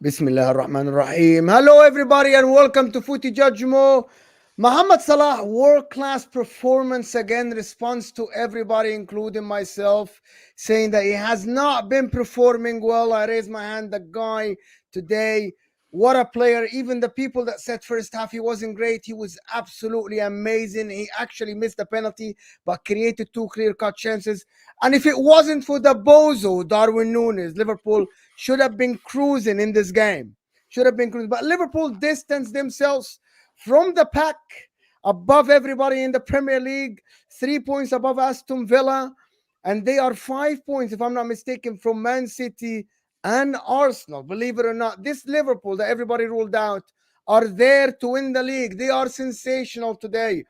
Bismillah ar-Rahman ar-Rahim. Hello, everybody, and welcome to Footy Judgmo. Mohamed Salah, world-class performance again, responds to everybody, including myself, saying that he has not been performing well. I raise my hand, the guy today, what a player. Even the people that said first half he wasn't great, he was absolutely amazing. He actually missed the penalty, but created two clear-cut chances. And if it wasn't for the bozo, Darwin Nunez, Liverpool should have been cruising in this game. Should have been cruising. But Liverpool distanced themselves from the pack, above everybody in the Premier League, 3 points above Aston Villa, and they are 5 points, if I'm not mistaken, from Man City and Arsenal. Believe it or not, this Liverpool that everybody ruled out are there to win the league. They are sensational today.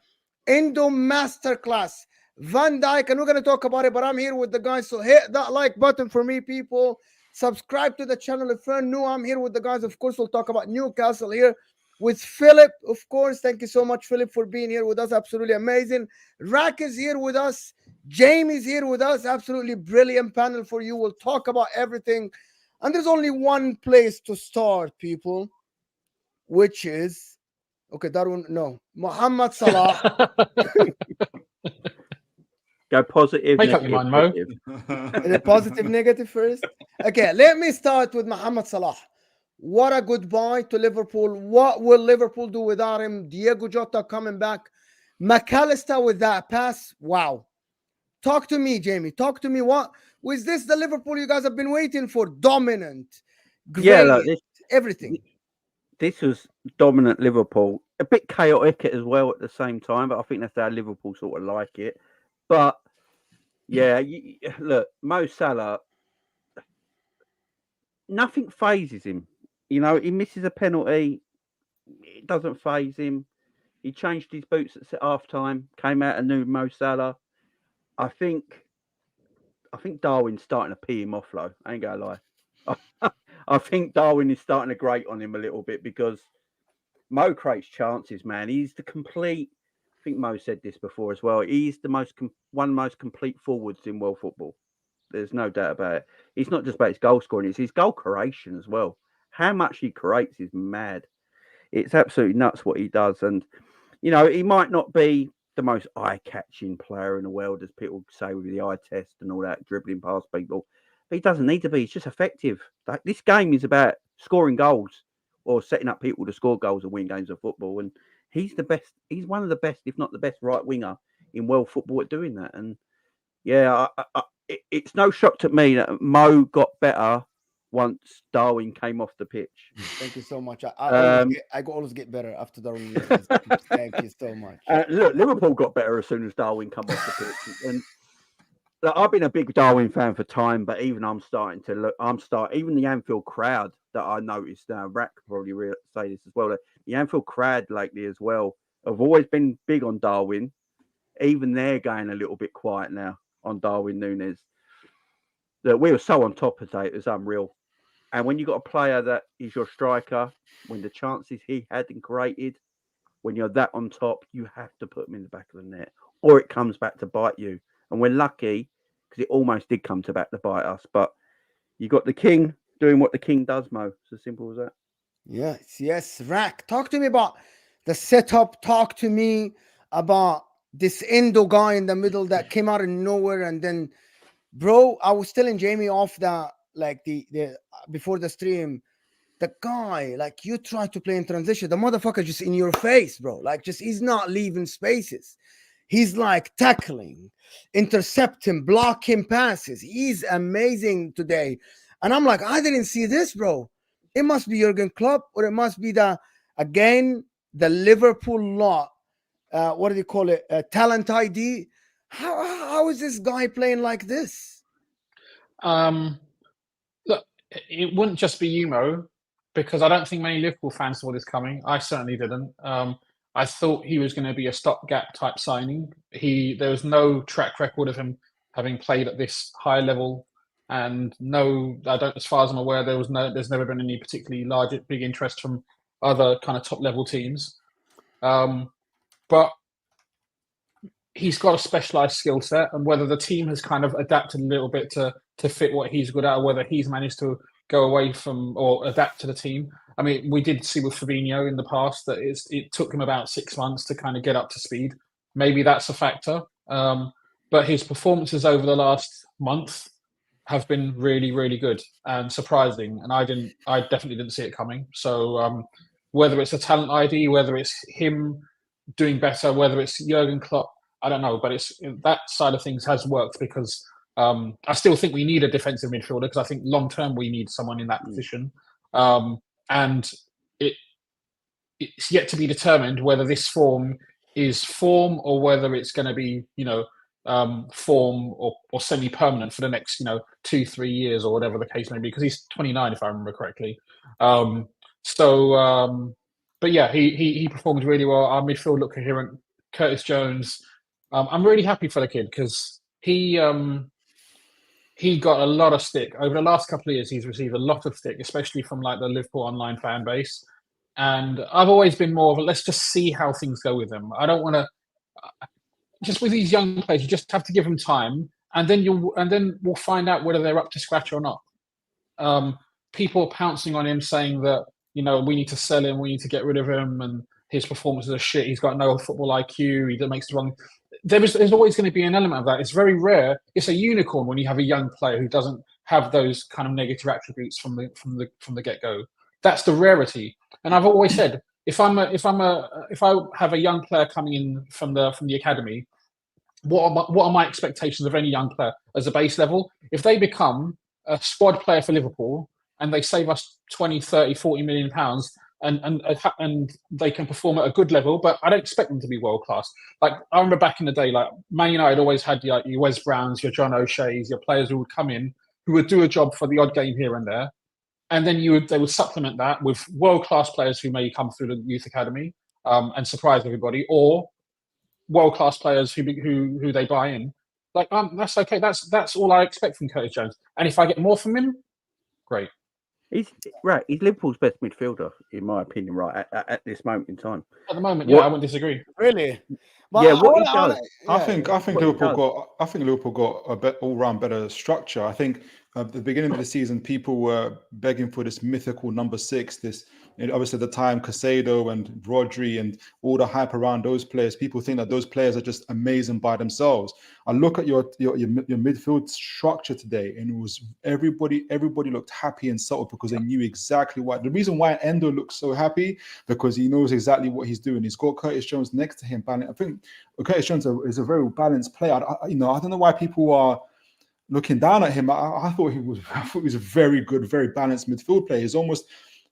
Endo Masterclass, Van Dijk, and we're going to talk about it, but I'm here with the guys, so hit that like button for me, people. Subscribe to the channel if you're new. I'm here with the guys. Of course, we'll talk about Newcastle here with Philip, of course. Thank you so much, Philip, for being here with us. Absolutely amazing. Rack is here with us. Jamie's here with us. Absolutely brilliant panel for you. We'll talk about everything. And there's only one place to start, people, which is, okay, Darwin, no, Mohamed Salah. Go positive. Make up your mind, Mo. Is it positive, negative first? Okay, let me start with Mohamed Salah. What a goodbye to Liverpool. What will Liverpool do without him? Diego Jota coming back. McAllister with that pass. Wow. Talk to me, Jamie. Talk to me. What was this the Liverpool you guys have been waiting for? Dominant. Great. Yeah, look, Everything. This was dominant Liverpool. A bit chaotic as well at the same time, but I think that's how Liverpool sort of like it. But yeah, look, Mo Salah, nothing phases him. You know, he misses a penalty, it doesn't faze him. He changed his boots at half time, came out a new Mo Salah. I think Darwin's starting to pee him off, though. I ain't gonna lie. I think Darwin is starting to grate on him a little bit because Mo creates chances, man. He's the complete. I think Mo said this before as well. He's the one of the most complete forwards in world football. There's no doubt about it. It's not just about his goal scoring; it's his goal creation as well. How much he creates is mad. It's absolutely nuts what he does, and you know he might not be the most eye-catching player in the world, as people say with the eye test and all that, dribbling past people. But he doesn't need to be. He's just effective. Like, this game is about scoring goals or setting up people to score goals and win games of football. And he's the best. He's one of the best, if not the best, right winger in world football at doing that. And yeah, it's no shock to me that Mo got better once Darwin came off the pitch. Thank you so much. I always get better after Darwin. Thank you so much. Look, Liverpool got better as soon as Darwin come off the pitch. And look, I've been a big Darwin fan for time, but even even the Anfield crowd that I noticed, Rack probably say this as well, that the Anfield crowd lately as well have always been big on Darwin. Even they're going a little bit quiet now on Darwin Nunez. That we were so on top today, it was unreal. And when you got a player that is your striker, when the chances he had and created, when you're that on top, you have to put him in the back of the net, or it comes back to bite you. And we're lucky because it almost did come to back to bite us. But you got the king doing what the king does, Mo. It's as simple as that. Yes. Rack, talk to me about the setup. Talk to me about this Endo guy in the middle that came out of nowhere, and then, bro, I was telling Jamie off that, like the before the stream, the guy, like, you try to play in transition, the motherfucker just in your face, bro. Like, just he's not leaving spaces. He's like tackling, intercepting, blocking passes. He's amazing today. And I'm like, I didn't see this, bro. It must be Jurgen Klopp, or it must be the Liverpool lot. What do they call it? Talent ID. How is this guy playing like this? Look, it wouldn't just be you, Mo, because I don't think many Liverpool fans saw this coming. I certainly didn't. I thought he was going to be a stopgap type signing. There was no track record of him having played at this high level, and as far as I'm aware, there's never been any particularly big interest from other kind of top level teams. But he's got a specialized skill set, and whether the team has kind of adapted a little bit to fit what he's good at, or whether he's managed to go away from or adapt to the team. I mean, we did see with Fabinho in the past that it took him about 6 months to kind of get up to speed. Maybe that's a factor. But his performances over the last month have been really, really good and surprising. And I definitely didn't see it coming. So whether it's a talent ID, whether it's him doing better, whether it's Jurgen Klopp, I don't know. But it's that side of things has worked because I still think we need a defensive midfielder because I think long term we need someone in that position. And it's yet to be determined whether this form is form or whether it's going to be, form or semi-permanent for the next, 2-3 years or whatever the case may be, because he's 29, if I remember correctly. But yeah, he performed really well. Our midfield looked coherent. Curtis Jones, I'm really happy for the kid because he got a lot of stick over the last couple of years. He's received a lot of stick, especially from like the Liverpool online fan base. And I've always been more of a, let's just see how things go with them. I don't want to just with these young players, you just have to give them time, and then we'll find out whether they're up to scratch or not. People pouncing on him saying that, we need to sell him, we need to get rid of him, and his performances are shit. He's got no football IQ. He makes the wrong. There's always going to be an element of that. It's very rare. It's a unicorn when you have a young player who doesn't have those kind of negative attributes from the get go. That's the rarity. And I've always said, if I have a young player coming in from the academy, what are my expectations of any young player as a base level? If they become a squad player for Liverpool and they save us 20, 30, 40 million pounds and they can perform at a good level, but I don't expect them to be world class. Like I remember back in the day, like Man United always had your Wes Browns, your John O'Shea's, your players who would come in who would do a job for the odd game here and there. And then they would supplement that with world-class players who may come through the youth academy and surprise everybody, or world-class players who they buy in. Like that's okay. That's all I expect from Curtis Jones. And if I get more from him, great. He's right. He's Liverpool's best midfielder, in my opinion. Right at this moment in time. At the moment, yeah, I wouldn't disagree. Really? Well, yeah, what he does. I think Liverpool got a all-round better structure. I think at the beginning of the season, people were begging for this mythical number 6. Obviously, at the time, Caicedo and Rodri and all the hype around those players. People think that those players are just amazing by themselves. I look at your midfield structure today, and it was everybody looked happy and settled because they knew exactly why. The reason why Endo looks so happy because he knows exactly what he's doing. He's got Curtis Jones next to him. I think Curtis Jones is a very balanced player. I don't know why people are looking down at him. I thought he was a very good, very balanced midfield player. He's almost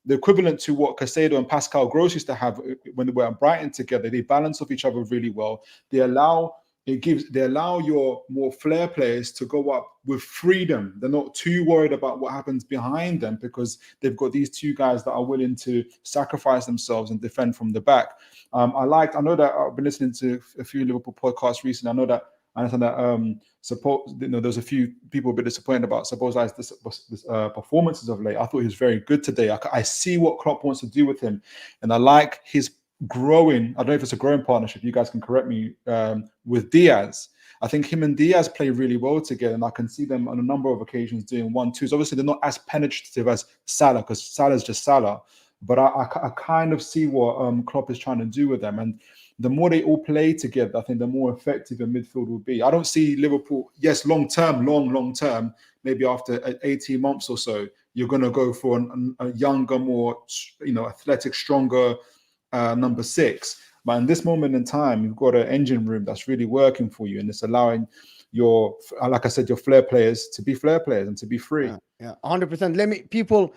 the equivalent to what Caicedo and Pascal Gross used to have when they were at Brighton together. They balance off each other really well. They allow your more flair players to go up with freedom. They're not too worried about what happens behind them because they've got these two guys that are willing to sacrifice themselves and defend from the back. I know that I've been listening to a few Liverpool podcasts recently. I understand that there's a few people a bit disappointed about Szoboszlai's performances of late. I thought he was very good today. I see what Klopp wants to do with him, and I like his growing. I don't know if it's a growing partnership. You guys can correct me with Diaz. I think him and Diaz play really well together, and I can see them on a number of occasions doing 1-2s. Obviously, they're not as penetrative as Salah because Salah's just Salah. But I kind of see what Klopp is trying to do with them. And the more they all play together, I think the more effective a midfield will be. I don't see Liverpool, yes, long term, maybe after 18 months or so, you're going to go for a younger, more athletic, stronger number 6. But in this moment in time, you've got an engine room that's really working for you. And it's allowing your flair players to be flair players and to be free. Yeah, 100%.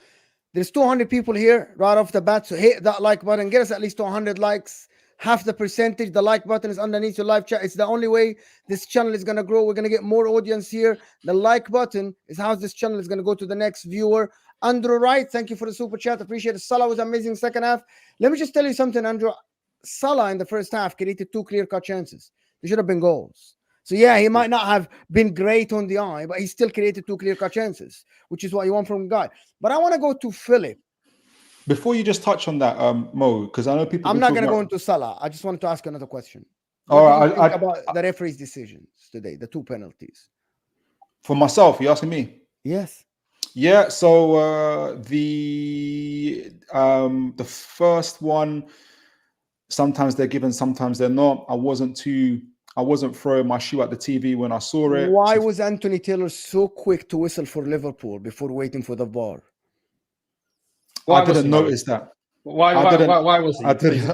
There's 200 people here right off the bat. So hit that like button. Get us at least 200 likes. Half the percentage. The like button is underneath your live chat. It's the only way this channel is going to grow. We're going to get more audience here. The like button is how this channel is going to go to the next viewer. Andrew Wright, thank you for the super chat. Appreciate it. Salah was amazing second half. Let me just tell you something, Andrew. Salah in the first half created 2 clear-cut chances. They should have been goals. So yeah, he might not have been great on the eye, but he still created 2 clear-cut chances, which is what you want from a guy. But I want to go to Philip. Before you just touch on that, Mo, because I know people... I'm not going to go into Salah. I just wanted to ask another question. What do you think about the referee's decisions today, the 2 penalties? For myself, you asking me? Yes. Yeah. So the first one, sometimes they're given, sometimes they're not. I wasn't throwing my shoe at the TV when I saw it. Why was Anthony Taylor so quick to whistle for Liverpool before waiting for the VAR? I didn't notice that. Why was he? I didn't.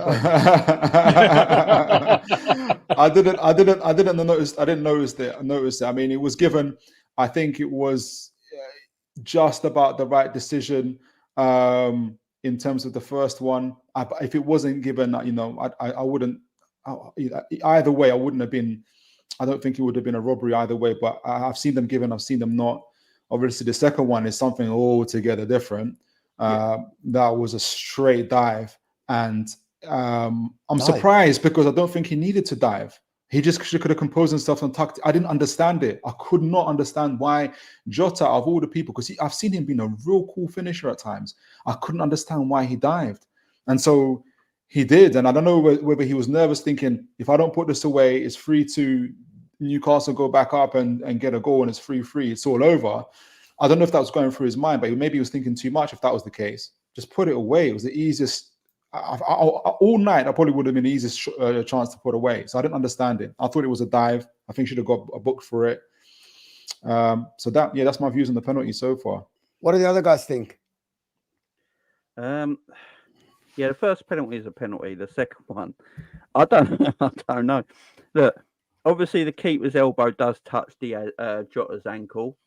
I didn't notice. I didn't notice that. I mean, it was given. I think it was just about the right decision in terms of the first one. If it wasn't given, I wouldn't. Either way, I wouldn't have been. I don't think it would have been a robbery either way. But I've seen them given. I've seen them not. Obviously, the second one is something altogether different. That was a straight dive, and I'm surprised because I don't think he needed to dive. He just could have composed himself and tucked. I didn't understand it. I could not understand why Jota, of all the people, because I've seen him being a real cool finisher at times. I couldn't understand why he dived, and so he did. And I don't know whether he was nervous, thinking if I don't put this away, it's free to Newcastle go back up and get a goal, and it's 3-3. It's all over. I don't know if that was going through his mind, but maybe he was thinking too much. If that was the case, just put it away. It was the easiest. All night, I probably would have been the easiest chance to put away. So I didn't understand it. I thought it was a dive. I think should have got a book for it. So that's my views on the penalty so far. What do the other guys think? The first penalty is a penalty. The second one, I don't know. Look, obviously the keeper's elbow does touch the Jota's ankle.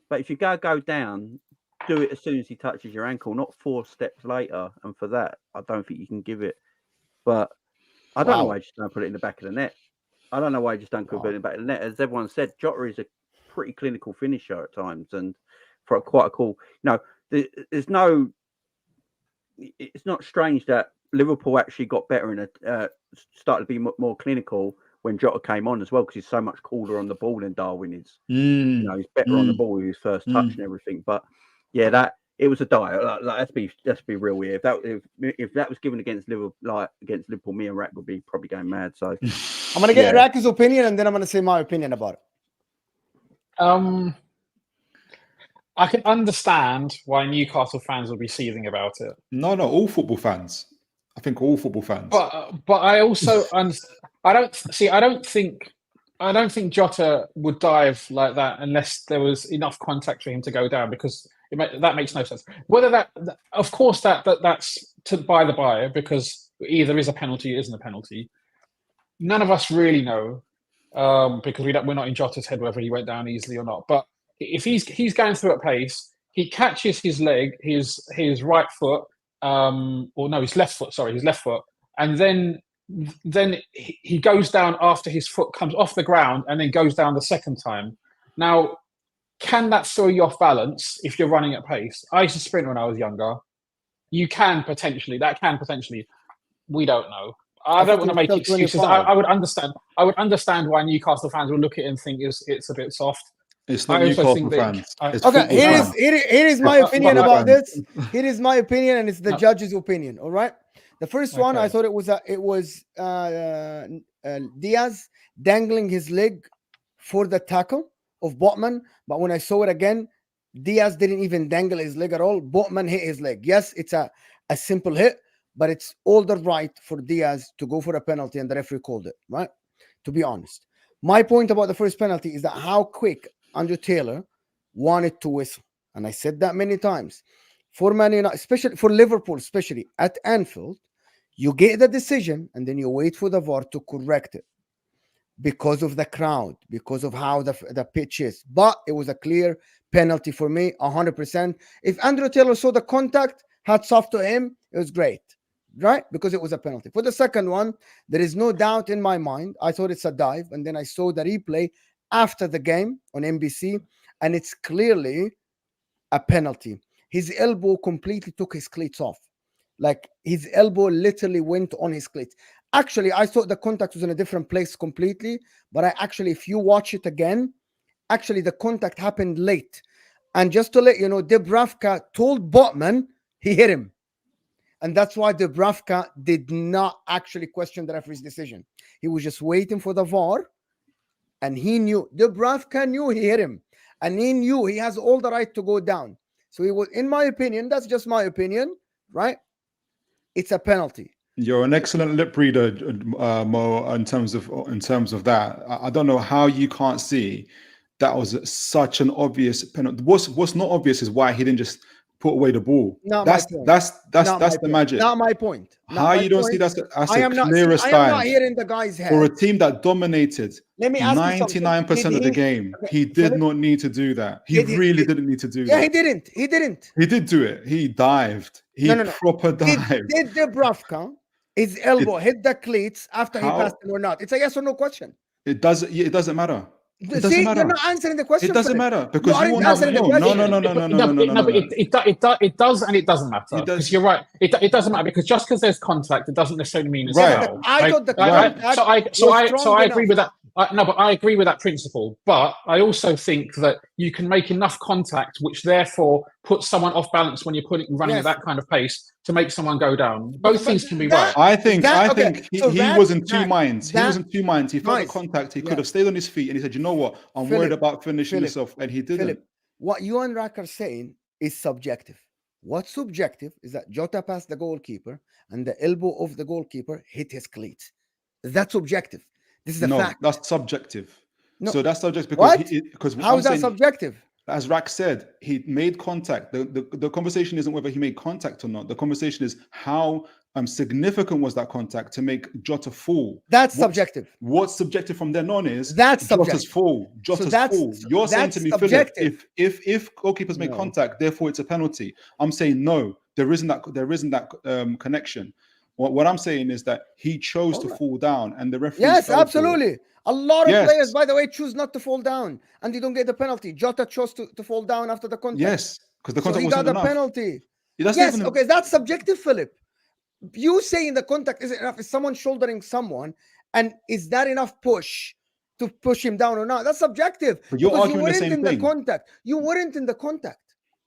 But if you go down, do it as soon as he touches your ankle, not 4 steps later. And for that, I don't think you can give it. But I don't know why you just don't put it in the back of the net. I don't know why you just don't put it in the back of the net. As everyone said, Jota is a pretty clinical finisher at times, and for quite a cool. It's not strange that Liverpool actually got better and started to be more clinical when Jota came on as well, because he's so much cooler on the ball than Darwin is. He's better on the ball with his first touch and everything. But that it was a dive. Let's be real here. If that was given against Liverpool, me and Rack would be probably going mad. So I'm gonna get Rack's opinion, and then I'm gonna say my opinion about it. I can understand why Newcastle fans will be seething about it. No, all football fans. I think all football fans. But I also I don't think Jota would dive like that unless there was enough contact for him to go down, because that makes no sense. Whether of course that's by the by, because either is a penalty or isn't a penalty. None of us really know, because we're not in Jota's head whether he went down easily or not. But if he's going through at pace, he catches his leg, his right foot, his left foot, and then he goes down after his foot comes off the ground and then goes down the second time. Now, can that throw you off balance if you're running at pace? I used to sprint when I was younger. That can potentially. We don't know. I don't want to make excuses. I would understand why Newcastle fans will look at it and think it's a bit soft. It's not Newcastle fans. Here is my opinion about this. Here is my opinion, and it's the judge's opinion. All right. The first one, I thought it was Diaz dangling his leg for the tackle of Botman, but when I saw it again, Diaz didn't even dangle his leg at all. Botman hit his leg. Yes, it's a simple hit, but it's all the right for Diaz to go for a penalty, and the referee called it, right? To be honest. My point about the first penalty is that how quick Andrew Taylor wanted to whistle. And I said that many times. For Man United, especially for Liverpool, especially at Anfield, you get the decision and then you wait for the VAR to correct it because of the crowd, because of how the pitch is. But it was a clear penalty for me, 100%. If Andrew Taylor saw the contact, hats off to him. It was great, right? Because it was a penalty. For the second one, there is no doubt in my mind. I thought it's a dive, and then I saw the replay after the game on NBC, and it's clearly a penalty. His elbow completely took his cleats off. Like, his elbow literally went on his cleats. Actually, I thought the contact was in a different place completely, but if you watch it again, actually the contact happened late. And just to let you know, Dubravka told Botman he hit him. And that's why Dubravka did not actually question the referee's decision. He was just waiting for the VAR, and he knew, Dubravka knew he hit him, and he knew he has all the right to go down. So he was, in my opinion, that's just my opinion, right? It's a penalty. You're an excellent lip reader, Mo, in terms of that. I don't know how you can't see that was such an obvious penalty. What's not obvious is why he didn't just put away the ball. That's the magic. Not my point. How you don't see that's the clearest time. I am not hearing the guy's head. For a team that dominated Let me ask 99% of the game, he did not need to do that. He really didn't need to do that. Yeah, he didn't. He did do it. He dived. He proper dived. Did Dubravka, his elbow hit the cleats after he passed him or not? It's a yes or no question. It doesn't matter. It doesn't matter. You're not answering the question. It doesn't matter because you won't answering the question. No. It does and it doesn't matter. Because you're right. It doesn't matter because just because there's contact, it doesn't necessarily mean it's foul. I thought the contact. So I agree with that. No, but I agree with that principle. But I also think that you can make enough contact, which therefore puts someone off balance when you're running at that kind of pace to make someone go down. Both things can be right. I think he was in two minds. He was in two minds. He felt the contact. He could have stayed on his feet, and he said, "You know what? I'm worried about finishing this off," and he didn't. What you and Rack are saying is subjective. What's subjective is that Jota passed the goalkeeper, and the elbow of the goalkeeper hit his cleats. That's objective. This is a fact. That's subjective. No. So that's subjective because how is that subjective? As Rack said, he made contact. The conversation isn't whether he made contact or not. The conversation is how significant was that contact to make Jota fall. That's subjective. What's subjective from then on is that's Jota's fall. Jota's fall. You're saying to me, Philip, if goalkeepers make contact, therefore it's a penalty. I'm saying no, there isn't that connection. What I'm saying is that he chose to fall down, and the referee. Yes, absolutely. A lot of players, by the way, choose not to fall down, and they don't get the penalty. Jota chose to fall down after the contact. Yes, because the contact wasn't enough. He got the penalty. Yes, okay, that's subjective, Philip. You saying the contact isn't enough is someone shouldering someone, and is that enough push to push him down or not? That's subjective. But you're arguing the same thing. You weren't in the contact.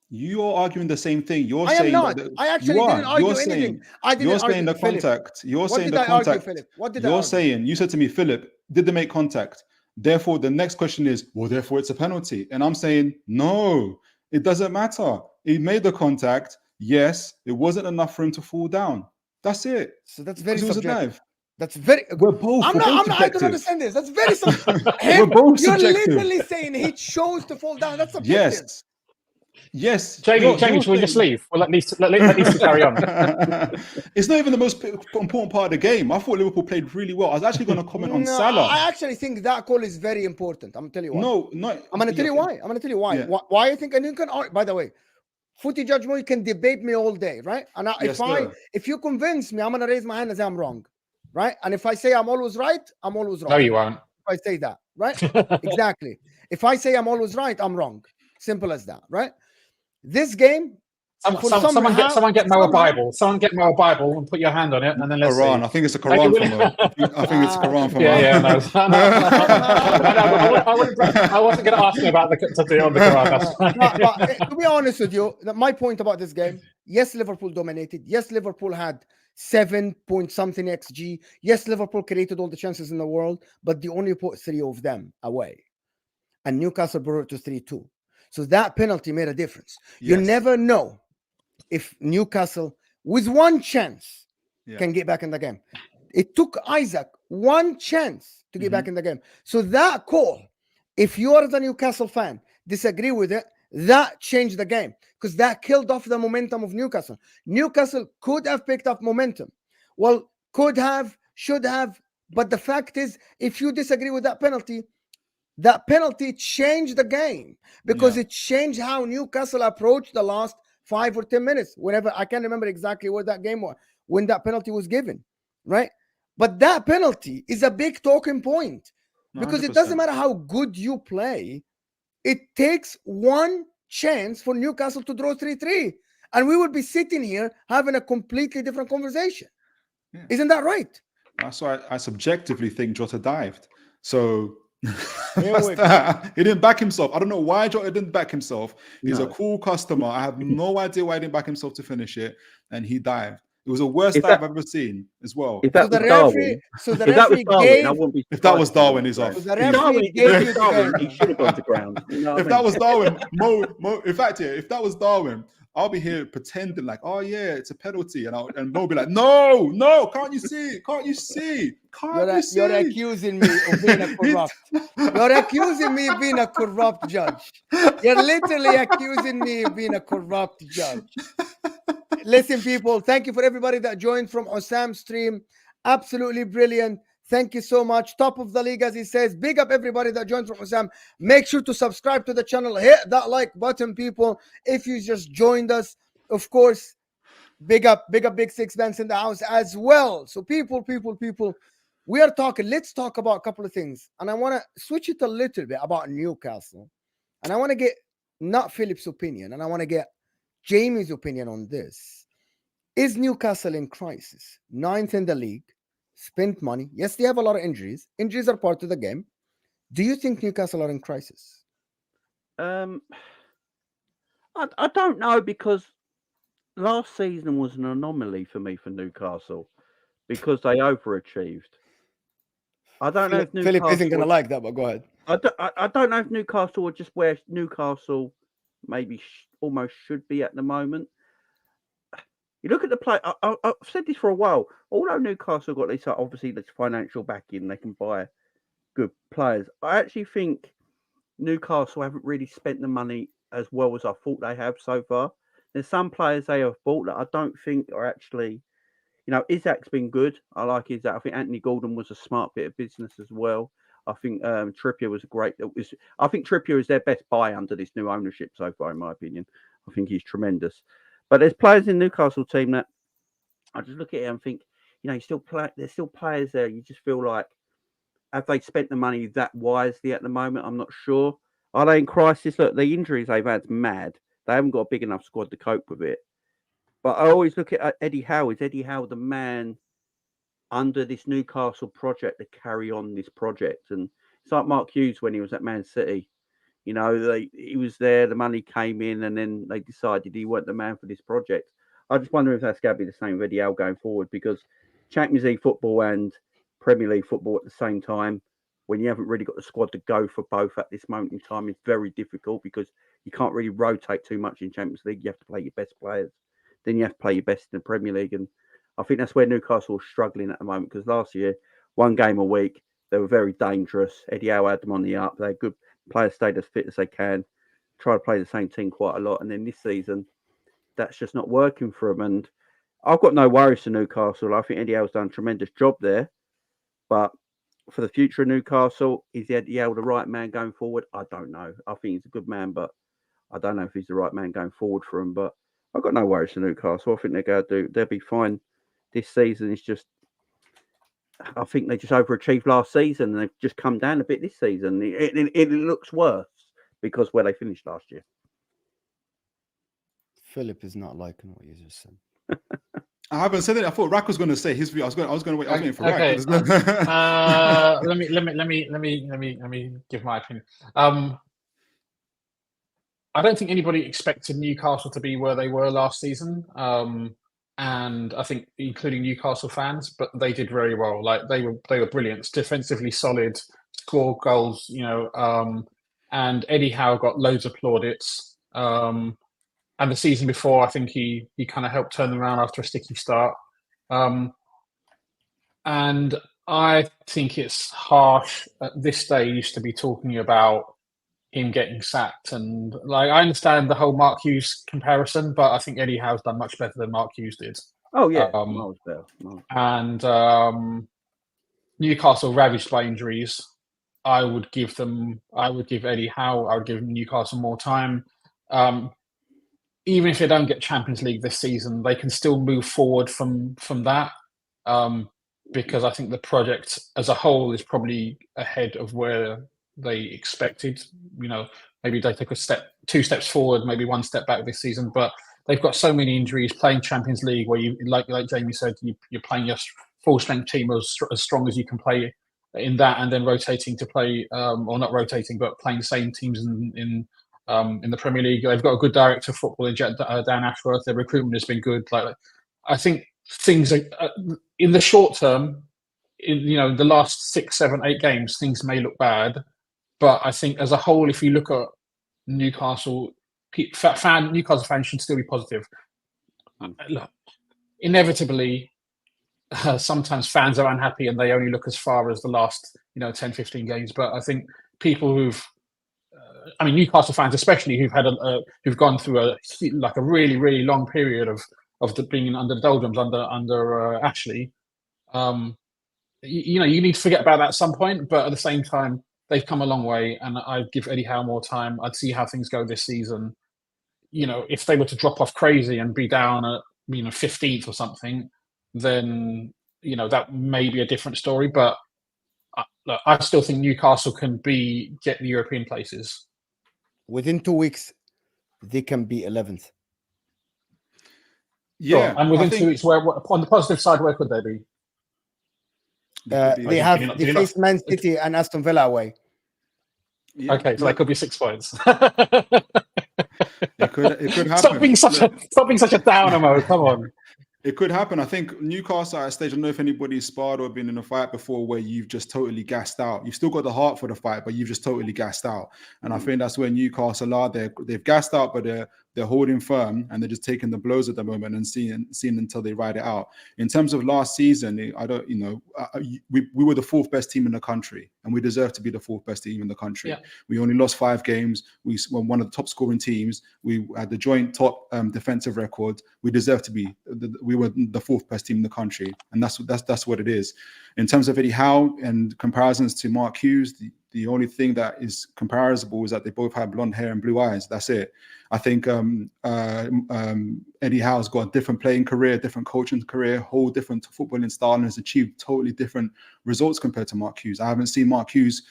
You're arguing the same thing. I am not. I actually didn't argue anything. You're saying the contact. You're saying the contact. What did I argue? You're saying, you said to me, Philip, did they make contact? Therefore, the next question is, well, therefore it's a penalty. And I'm saying, no, it doesn't matter. He made the contact. Yes, it wasn't enough for him to fall down. That's it. So that's very subjective. That's very. We're both. I don't understand this. That's very subjective. We're both subjective. You're literally saying he chose to fall down. That's subjective. Yes. Jamie, should we just leave? Well, at least carry on. It's not even the most important part of the game. I thought Liverpool played really well. I was actually going to comment on Salah. I actually think that call is very important. I'm going to tell you why. No. I'm going to tell you why. I'm going to tell you why. Yeah. Why I think, and you can, by the way, Footy Judgment, you can debate me all day, right? And if you convince me, I'm going to raise my hand and say I'm wrong, right? And if I say I'm always right, I'm always wrong. No, you won't. If I say that, right? Exactly. If I say I'm always right, I'm wrong. Simple as that, right? This game, someone get Mo a Bible. Someone get Mo a Bible and put your hand on it, and then let's Quran. See. I think it's a Quran for Mo. I think it's a Quran for Mo. I wasn't going to ask you about to do on the Quran. But, to be honest with you, my point about this game: yes, Liverpool dominated. Yes, Liverpool had 7-point-something XG. Yes, Liverpool created all the chances in the world, but they only put 3 of them away, and Newcastle brought it to 3-2. So that penalty made a difference. Yes. You never know if Newcastle, with one chance, can get back in the game. It took Isaac one chance to get back in the game. So that call, if you are the Newcastle fan, disagree with it, that changed the game because that killed off the momentum of Newcastle. Newcastle could have picked up momentum. Well, could have, should have. But the fact is, if you disagree with that penalty changed the game because it changed how Newcastle approached the last 5 or 10 minutes. Whenever I can't remember exactly where that game was when that penalty was given, right? But that penalty is a big talking point because 100%. It doesn't matter how good you play. It takes one chance for Newcastle to draw 3-3, and we would be sitting here having a completely different conversation. Yeah. Isn't that right? That's why I subjectively think Jota dived. So. He didn't back himself. I don't know why Jota didn't back himself. He's a cool customer. I have no idea why he didn't back himself to finish it, and he dived. It was the worst I've ever seen as well. If that was Darwin, if that was Darwin, I wouldn't be. If that was Darwin, he's off. So the referee gave you the game. He should have gone to ground. You know if that was Darwin, Mo, in fact, yeah, if that was Darwin, I'll be here pretending like, oh yeah, it's a penalty, and Mo be like, no, can't you see? Can't you see? You're accusing me of being a corrupt. You're accusing me of being a corrupt judge. You're literally accusing me of being a corrupt judge. Listen, people, thank you for everybody that joined from Ossam's stream. Absolutely brilliant. Thank you so much. Top of the league, as he says. Big up everybody that joined from Ossam. Make sure to subscribe to the channel. Hit that like button, people. If you just joined us, of course, big up Big Six Bands in the house as well. So people, we are talking. Let's talk about a couple of things. And I want to switch it a little bit about Newcastle. And I want to get not Philip's opinion, and I want to get Jamie's opinion on this. Is Newcastle in crisis? 9th in the league. Spent money. Yes, they have a lot of injuries. Injuries are part of the game. Do you think Newcastle are in crisis? I don't know, because last season was an anomaly for me for Newcastle because they overachieved. I don't know if Newcastle... Philip isn't going to like that, but go ahead. I don't know if Newcastle were just where Newcastle maybe almost should be at the moment. You look at the play. I've said this for a while. Although Newcastle got this, obviously, this financial backing, they can buy good players. I actually think Newcastle haven't really spent the money as well as I thought they have so far. There's some players they have bought that I don't think are actually, Isaac's been good. I like Isaac. I think Anthony Gordon was a smart bit of business as well. I think Trippier was a great. I think Trippier is their best buy under this new ownership so far, in my opinion. I think he's tremendous. But there's players in Newcastle team that I just look at it and think, there's still players there. You just feel like, have they spent the money that wisely at the moment? I'm not sure. Are they in crisis? Look, the injuries they've had's mad. They haven't got a big enough squad to cope with it. But I always look at Eddie Howe. Is Eddie Howe the man under this Newcastle project to carry on this project? And it's like Mark Hughes when he was at Man City. He was there, the money came in, and then they decided he wasn't the man for this project. I just wonder if that's going to be the same with Eddie Howe going forward, because Champions League football and Premier League football at the same time, when you haven't really got the squad to go for both at this moment in time, is very difficult, because you can't really rotate too much in Champions League. You have to play your best players. Then you have to play your best in the Premier League. And I think that's where Newcastle is struggling at the moment, because last year, one game a week, they were very dangerous. Eddie Howe had them on the up. They had good players, stayed as fit as they can, try to play the same team quite a lot. And then this season, that's just not working for them. And I've got no worries to Newcastle. I think Eddie Howe's done a tremendous job there. But for the future of Newcastle, is Eddie Howe the right man going forward? I don't know. I think he's a good man, but I don't know if he's the right man going forward for him. But I've got no worries to Newcastle. I think they'll be fine this season. It's just, I think they just overachieved last season, and they've just come down a bit this season. It looks worse because where they finished last year. Philip is not liking what you just said. I haven't said it. I thought Rack was going to say his view. I was going to wait. I was waiting for okay. Rack. Let me give my opinion. I don't think anybody expected Newcastle to be where they were last season. And I think including Newcastle fans, but they did very well. Like they were brilliant, defensively solid, scored goals, and Eddie Howe got loads of plaudits. And the season before, I think he kind of helped turn them around after a sticky start. And I think it's harsh at this stage to be talking about him getting sacked. And I understand the whole Mark Hughes comparison, but I think Eddie Howe's done much better than Mark Hughes did. Oh yeah, miles better. And Newcastle ravaged by injuries. I would give Eddie Howe. I would give Newcastle more time. Even if they don't get Champions League this season, they can still move forward from that. Because I think the project as a whole is probably ahead of where they expected. Maybe they took two steps forward, maybe one step back this season, but they've got so many injuries. Playing Champions League, where you like Jamie said, you're playing your full strength team as strong as you can play in that, and then rotating to play, or not rotating, but playing the same teams in the Premier League. They've got a good director of football in Dan Ashworth. Their recruitment has been good. I think things are in the short term. In the last 6, 7, 8 games, things may look bad, but I think as a whole, if you look at Newcastle, Newcastle fans should still be positive. Look, inevitably, sometimes fans are unhappy and they only look as far as the last 10, 15 games. But I think people Newcastle fans especially, who've gone through a really, really long period of being under the doldrums under Ashley. You need to forget about that at some point, but at the same time, they've come a long way, and I'd give Eddie Howe more time. I'd see how things go this season. If they were to drop off crazy and be down at 15th or something, then that may be a different story. But I still think Newcastle can get the European places. Within 2 weeks, they can be 11th. Yeah, and within 2 weeks, where on the positive side, where could they be? They face Man City and Aston Villa away. Yeah. Okay, so that could be 6 points. It could happen. Stop being such a downer, Mo. Come on. It could happen. I think Newcastle at a stage, I don't know if anybody's sparred or been in a fight before where you've just totally gassed out. You've still got the heart for the fight, but you've just totally gassed out. And I think that's where Newcastle are. They've gassed out, but they're holding firm and they're just taking the blows at the moment and seeing until they ride it out. In terms of last season, we were the 4th best team in the country, and we deserve to be the 4th best team in the country. Yeah. We only lost 5 games. We were one of the top scoring teams. We had the joint top defensive record. We deserve to be. We were the 4th best team in the country, and that's what it is. In terms of Eddie Howe and comparisons to Mark Hughes, the only thing that is comparable is that they both have blonde hair and blue eyes. That's it. I think Eddie Howe's got a different playing career, different coaching career, whole different footballing style, and has achieved totally different results compared to Mark Hughes. I haven't seen Mark Hughes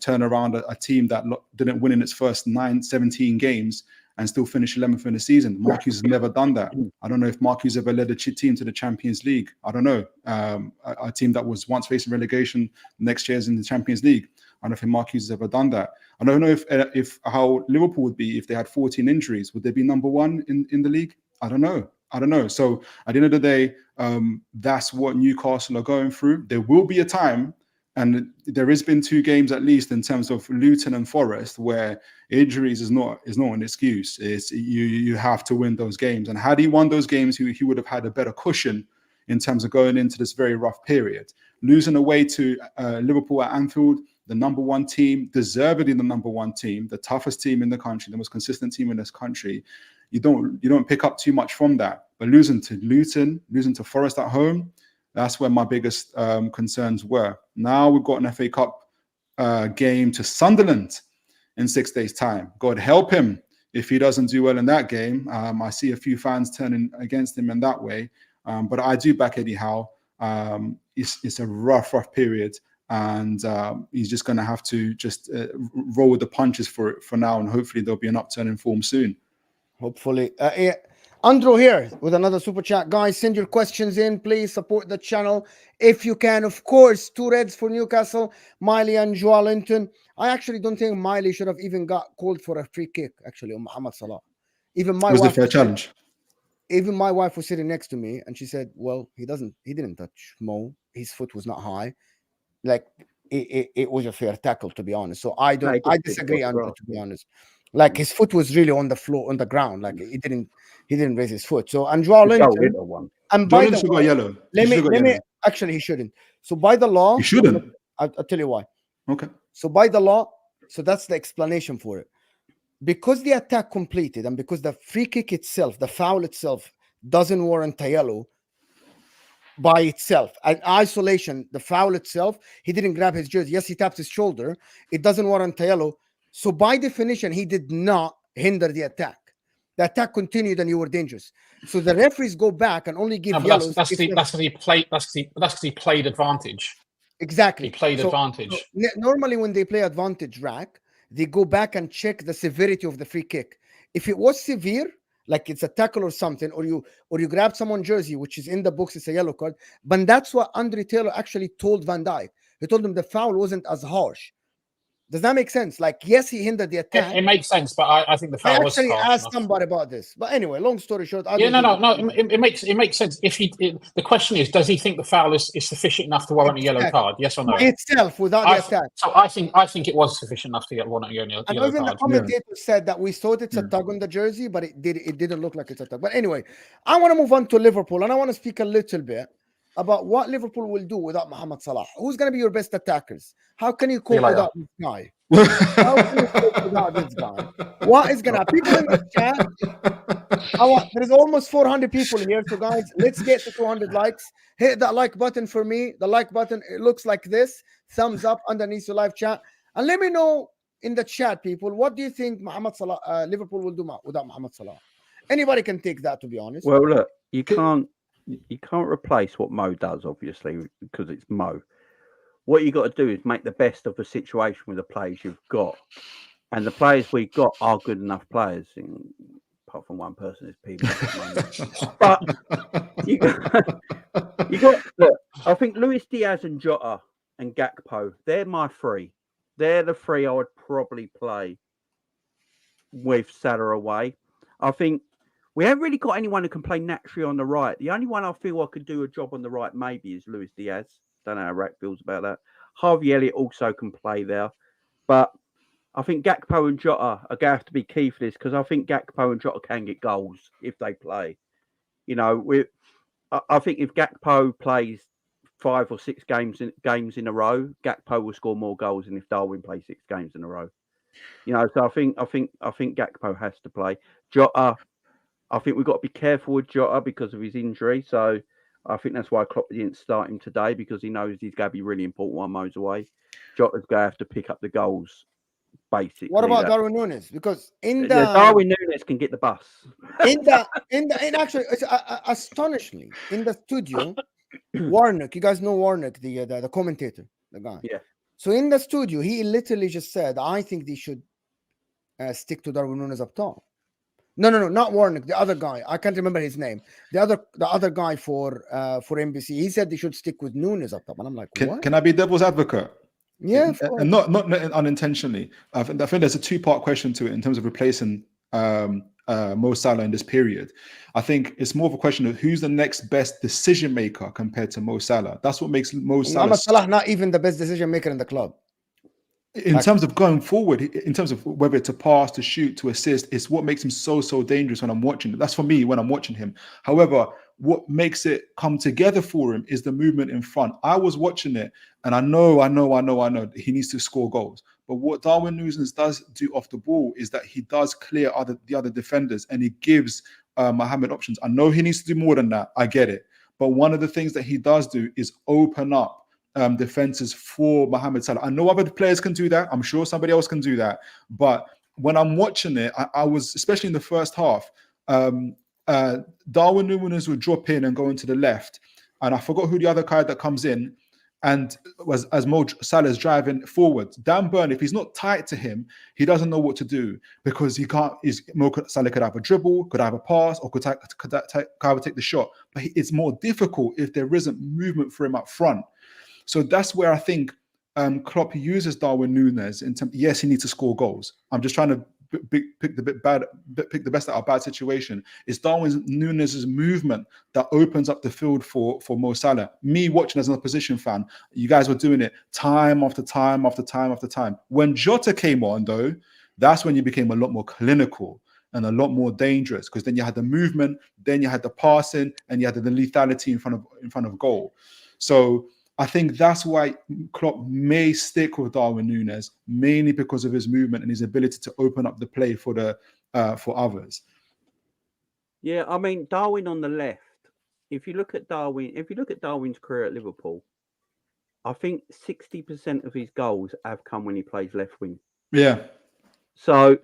turn around a team that didn't win in its first 17 games and still finish 11th in the season. Mark Hughes has never done that. I don't know if Mark Hughes ever led a team to the Champions League. I don't know. A team that was once facing relegation next year's in the Champions League. I don't think Mark Hughes has ever done that. I don't know if how Liverpool would be if they had 14 injuries. Would they be number 1 in the league? I don't know. So at the end of the day, that's what Newcastle are going through. There will be a time, and there has been 2 games at least in terms of Luton and Forest where injuries is not an excuse. It's you have to win those games. And had he won those games, he would have had a better cushion in terms of going into this very rough period. Losing away to Liverpool at Anfield, the number 1 team, deservedly the number 1 team, the toughest team in the country, the most consistent team in this country. You don't pick up too much from that. But losing to Luton, losing to Forest at home, that's where my biggest concerns were. Now we've got an FA Cup game to Sunderland in 6 days' time. God help him if he doesn't do well in that game. I see a few fans turning against him in that way. But I do back Eddie Howe. It's a rough period. And he's just going to have to just roll with the punches for now. And hopefully there'll be an upturn in form soon. Hopefully. Andrew here with another super chat. Guys, send your questions in. Please support the channel if you can. Of course, 2 reds for Newcastle, Miley and Joao Linton. I actually don't think Miley should have even got called for a free kick, actually, on Mohamed Salah. Even my wife was the fair challenge. Even my wife was sitting next to me and she said, well, he didn't touch Mo. His foot was not high. Like it was a fair tackle, to be honest. So I disagree, Andrew, to be honest. Like his foot was really on the floor, on the ground. Like he didn't raise his foot. So and Joao Linton, and by the way, yellow. Let me actually he shouldn't. So by the law, he shouldn't. I'll tell you why. Okay. So by the law, so that's the explanation for it. Because the attack completed and because the free kick itself, the foul itself, doesn't warrant a yellow by itself. In isolation, the foul itself, he didn't grab his jersey. Yes, he tapped his shoulder. It doesn't warrant a yellow. So by definition, he did not hinder the attack. The attack continued and you were dangerous. So the referees go back and only give yellows. That's because he played advantage. Exactly. He played advantage. So normally when they play advantage rack, they go back and check the severity of the free kick. If it was severe, like it's a tackle or something, or you grab someone's jersey, which is in the books, it's a yellow card. But that's what Andre Taylor actually told Van Dijk. He told him the foul wasn't as harsh. Does that make sense? Like, yes, he hindered the attack. It makes sense, but I think the I foul was actually harsh asked enough. somebody about this. But anyway, long story short, I Yeah, don't no. think It makes sense. If the question is, does he think the foul is sufficient enough to warrant a yellow Exactly. card? Yes or no? by itself without the attack. I think it was sufficient enough to warrant a yellow And even the card. commentator said that we thought it's a tug on the jersey, but it didn't look like it's a tug. But anyway, I want to move on to Liverpool, and I want to speak a little bit about what Liverpool will do without Mohamed Salah. Who's going to be your best attackers? How can you cope without this guy? How can you cope without this guy? What is going to happen? People in the chat, there's almost 400 people here. So guys, let's get to 200 likes. Hit that like button for me. The like button, it looks like this. Thumbs up underneath the live chat. And let me know in the chat, people, what do you think Mohamed Salah, Liverpool will do without Mohamed Salah? Anybody can take that, to be honest. Well, look, you can't replace what Mo does, obviously, because it's Mo. What you got to do is make the best of the situation with the players you've got, and the players we've got are good enough players. Apart from one person is people. But you got look. I think Luis Diaz and Jota and Gakpo, they're my three. They're the three I would probably play with Salah away. I think we haven't really got anyone who can play naturally on the right. The only one I feel I could do a job on the right maybe is Luis Diaz. Don't know how Rack feels about that. Harvey Elliott also can play there. But I think Gakpo and Jota are going to have to be key for this, because I think Gakpo and Jota can get goals if they play. I think if Gakpo plays 5 or 6 games in a row, Gakpo will score more goals than if Darwin plays 6 games in a row. So I think Gakpo has to play. Jota, I think we've got to be careful with Jota because of his injury. So I think that's why Klopp didn't start him today, because he knows he's going to be really important while Mo's away. Jota's going to have to pick up the goals, basically. What about Darwin Nunez? Because Darwin Nunez can get the bus. Actually, it's astonishingly in the studio, Warnock, you guys know Warnock, the commentator, the guy. Yeah. So in the studio, he literally just said, "I think they should stick to Darwin Nunez up top." No, not Warnock. The other guy, I can't remember his name. The other guy for NBC, he said they should stick with Nunez up top, and I'm like, what? Can I be devil's advocate? Yeah, and not unintentionally. I think there's a 2-part question to it in terms of replacing Mo Salah in this period. I think it's more of a question of who's the next best decision maker compared to Mo Salah. That's what makes Mo Salah not even the best decision maker in the club. In terms of going forward, in terms of whether to pass, to shoot, to assist, it's what makes him so dangerous when I'm watching it. That's for me when I'm watching him. However, what makes it come together for him is the movement in front. I was watching it, and I know he needs to score goals. But what Darwin Nunez does do off the ball is that he does clear the other defenders, and he gives Mohamed options. I know he needs to do more than that. I get it. But one of the things that he does do is open up defenses for Mohamed Salah. I know other players can do that. I'm sure somebody else can do that. But when I'm watching it, I was, especially in the first half, Darwin Nunez would drop in and go into the left. And I forgot who the other guy that comes in. And as Mo Salah's driving forward, Dan Burn, if he's not tight to him, he doesn't know what to do, because Mo Salah could have a dribble, could have a pass, or could take the shot. But it's more difficult if there isn't movement for him up front. So that's where I think Klopp uses Darwin Nunez. Yes, he needs to score goals. I'm just trying to pick the best out of a bad situation. It's Darwin Nunez's movement that opens up the field for Mo Salah. Me watching as an opposition fan, you guys were doing it time after time after time after time. When Jota came on, though, that's when you became a lot more clinical and a lot more dangerous, because then you had the movement, then you had the passing, and you had the lethality in front of goal. So I think that's why Klopp may stick with Darwin Nunez, mainly because of his movement and his ability to open up the play for others. Yeah, I mean, Darwin on the left. If you look at Darwin's career at Liverpool, I think 60% of his goals have come when he plays left wing. Yeah. So,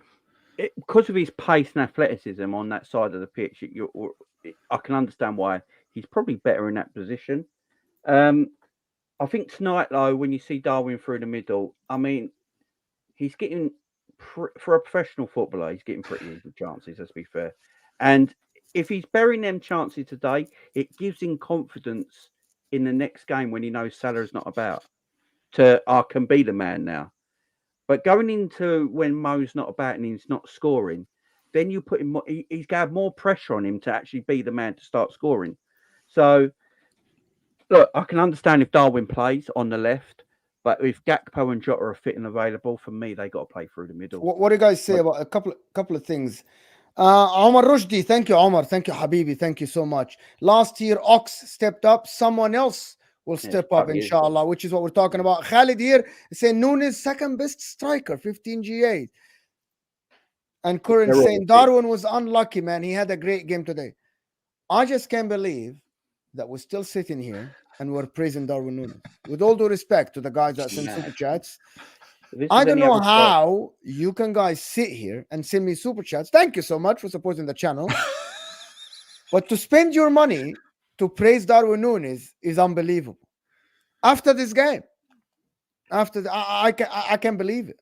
because of his pace and athleticism on that side of the pitch, I can understand why he's probably better in that position. I think tonight, though, when you see Darwin through the middle, I mean, he's getting, for a professional footballer, he's getting pretty easy chances, let's be fair. And if he's burying them chances today, it gives him confidence in the next game when he knows Salah's not about. I can be the man now. But going into when Mo's not about and he's not scoring, then you put him. He's got to have more pressure on him to actually be the man to start scoring. So, look, I can understand if Darwin plays on the left, but if Gakpo and Jota are fit and available, for me, they got to play through the middle. What do you guys say about a couple of things? Omar Rushdie, thank you, Omar. Thank you, Habibi. Thank you so much. Last year, Ox stepped up. Someone else will step up, inshallah, which is what we're talking about. Khalid here is saying Nunez second best striker, 15 GA. And Curran saying Darwin was unlucky, man. He had a great game today. I just can't believe that we're still sitting here and we're praising Darwin Nunez. With all due respect to the guys that send super chats, I don't know how you can guys sit here and send me super chats. Thank you so much for supporting the channel. But to spend your money to praise Darwin Nunez is unbelievable. After this game, I can't believe it.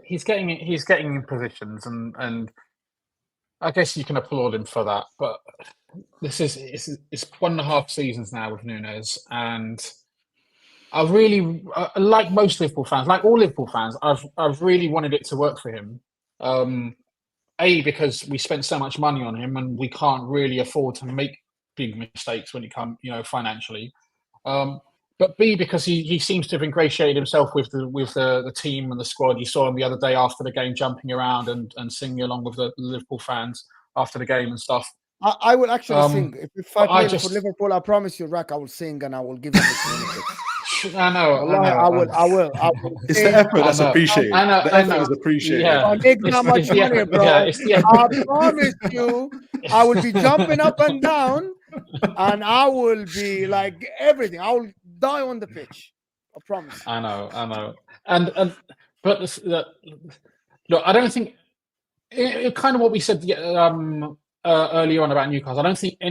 He's getting in positions, and I guess you can applaud him for that. But it's 1.5 seasons now with Nunez, and I really, like most Liverpool fans, like all Liverpool fans, I've really wanted it to work for him. Because we spent so much money on him, and we can't really afford to make big mistakes when it comes, financially. But B, because he seems to have ingratiated himself with the team and the squad. You saw him the other day after the game jumping around and singing along with the Liverpool fans after the game and stuff. I will actually sing. If I play for Liverpool, I promise you, Rack, I will sing and I will give him the I know. I will. It's the effort that's appreciated. The effort is appreciated. I make not much money, bro. I promise you, I will be jumping up and down, and I will be like everything. I will die on the pitch. I promise. I know. But look, I don't think kind of what we said earlier on about Newcastle. I don't think there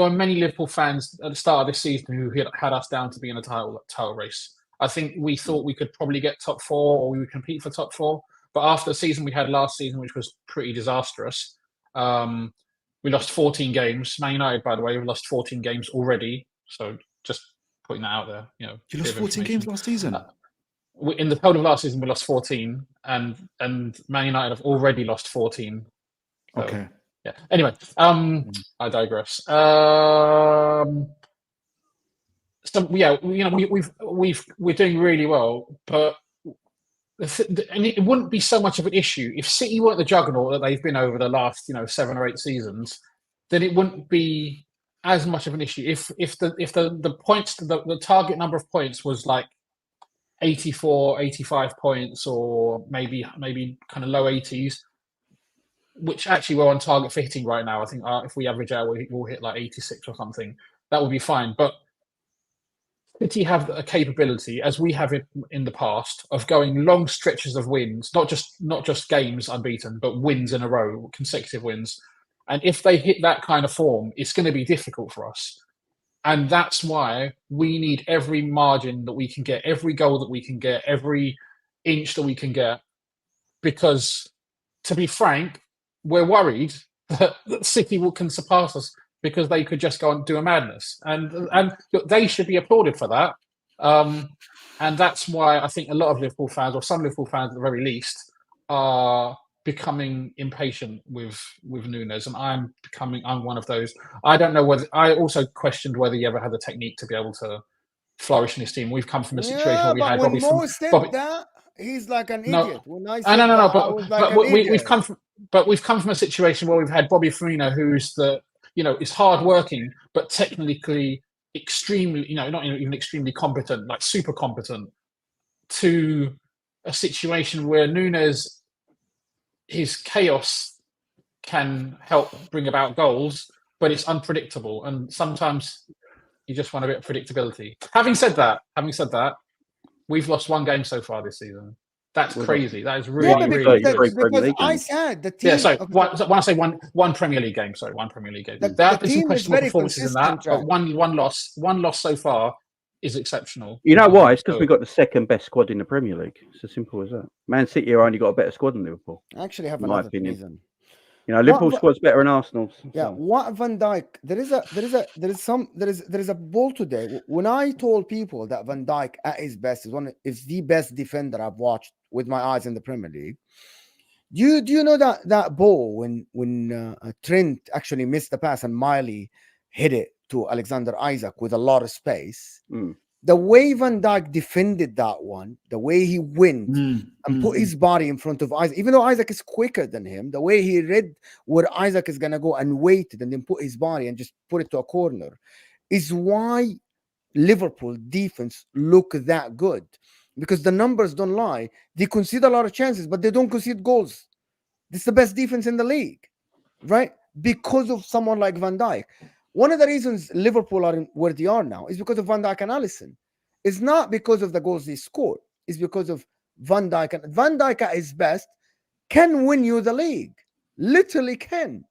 were many Liverpool fans at the start of this season who had us down to be in a title race. I think we thought we could probably get top 4 or we would compete for top 4. But after the season we had last season, which was pretty disastrous, we lost 14 games. Man United, by the way, we lost 14 games already. So just putting that out there. You lost 14 games last season? In the total of last season, we lost 14, and Man United have already lost 14. So, okay. Yeah. Anyway, I digress. We're doing really well, but and it wouldn't be so much of an issue if City weren't the juggernaut that they've been over the last 7 or 8 seasons. Then it wouldn't be as much of an issue if the points, the target number of points was like 84, 85 points, or maybe kind of low 80s. Which actually we're on target for hitting right now. I think if we average out, we'll hit like 86 or something. That would be fine. But City have a capability, as we have in the past, of going long stretches of wins, not just games unbeaten, but wins in a row, consecutive wins. And if they hit that kind of form, it's going to be difficult for us. And that's why we need every margin that we can get, every goal that we can get, every inch that we can get. Because, to be frank, we're worried that City can surpass us because they could just go and do a madness, and look, they should be applauded for that. And that's why I think a lot of Liverpool fans, or some Liverpool fans at the very least, are becoming impatient with Nunez, and I'm one of those. I don't know whether I also questioned whether he ever had the technique to be able to flourish in his team. We've come from a situation where we had Bobby. He's like an idiot. We've come from a situation where we've had Bobby Firmino, who's is hard working, but technically extremely, not even extremely competent, like super competent, to a situation where Nunez, his chaos can help bring about goals, but it's unpredictable, and sometimes you just want a bit of predictability. Having said that, we've lost 1 game so far this season. That's crazy. That is really, because I said the team. Yeah, sorry. When I say one Premier League game, one Premier League game. There have been some questionable performances in that, but one loss so far is exceptional. You know why? It's because we've got the second best squad in the Premier League. It's as simple as that. Man City have only got a better squad than Liverpool. I actually have another reason. You know, Liverpool squad's better than Arsenal's. Yeah, what Van Dijk? There is a ball today. When I told people that Van Dijk at his best is the best defender I've watched with my eyes in the Premier League. Do you know that ball when Trent actually missed the pass and Miley hit it to Alexander Isak with a lot of space? The way Van Dijk defended that one, the way he went and put his body in front of Isaac, even though Isaac is quicker than him, the way he read where Isaac is going to go and waited and then put his body and just put it to a corner is why Liverpool defense look that good. Because the numbers don't lie. They concede a lot of chances, but they don't concede goals. This is the best defense in the league, right? Because of someone like Van Dijk. One of the reasons Liverpool are where they are now is because of Van Dijk and Alisson. It's not because of the goals they scored. It's because of Van Dijk. And Van Dijk at his best can win you the league. Literally can.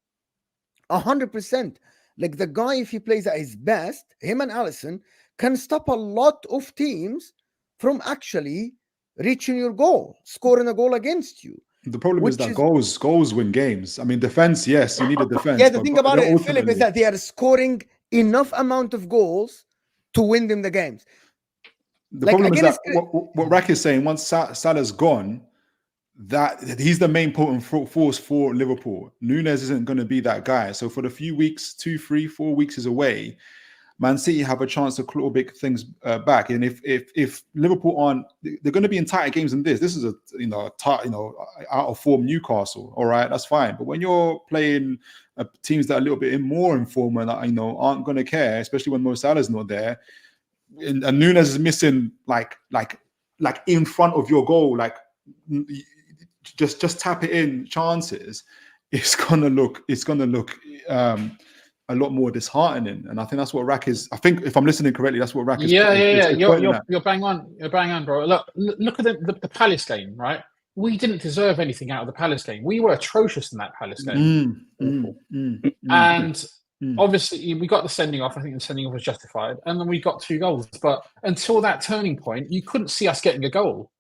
100%. Like the guy, if he plays at his best, him and Alisson can stop a lot of teams from actually reaching your goal, scoring a goal against you. The problem is that goals win games. I mean, defense, yes, you need a defense. Yeah, the thing about it, Philip, is that they are scoring enough amount of goals to win them the games. The problem is that what Rack is saying, once Salah's gone, that he's the main potent force for Liverpool. Nunez isn't going to be that guy. So for the few weeks, 2, 3, 4 weeks is away, Man City have a chance to claw big things back. And if Liverpool aren't, they're going to be in tighter games than this. This is a out of form Newcastle. All right, that's fine. But when you're playing teams that are a little bit more in form and aren't going to care, especially when Mo Salah's not there, and Nunez is missing like in front of your goal, like just tap it in chances, it's gonna look a lot more disheartening. And I think that's what Rack is. I think if I'm listening correctly, that's what Rack is. Yeah. You're bang on, bro. Look at the Palace game, right? We didn't deserve anything out of the Palace game. We were atrocious in that Palace game. And obviously we got the sending off. I think the sending off was justified, and then we got 2 goals. But until that turning point, you couldn't see us getting a goal.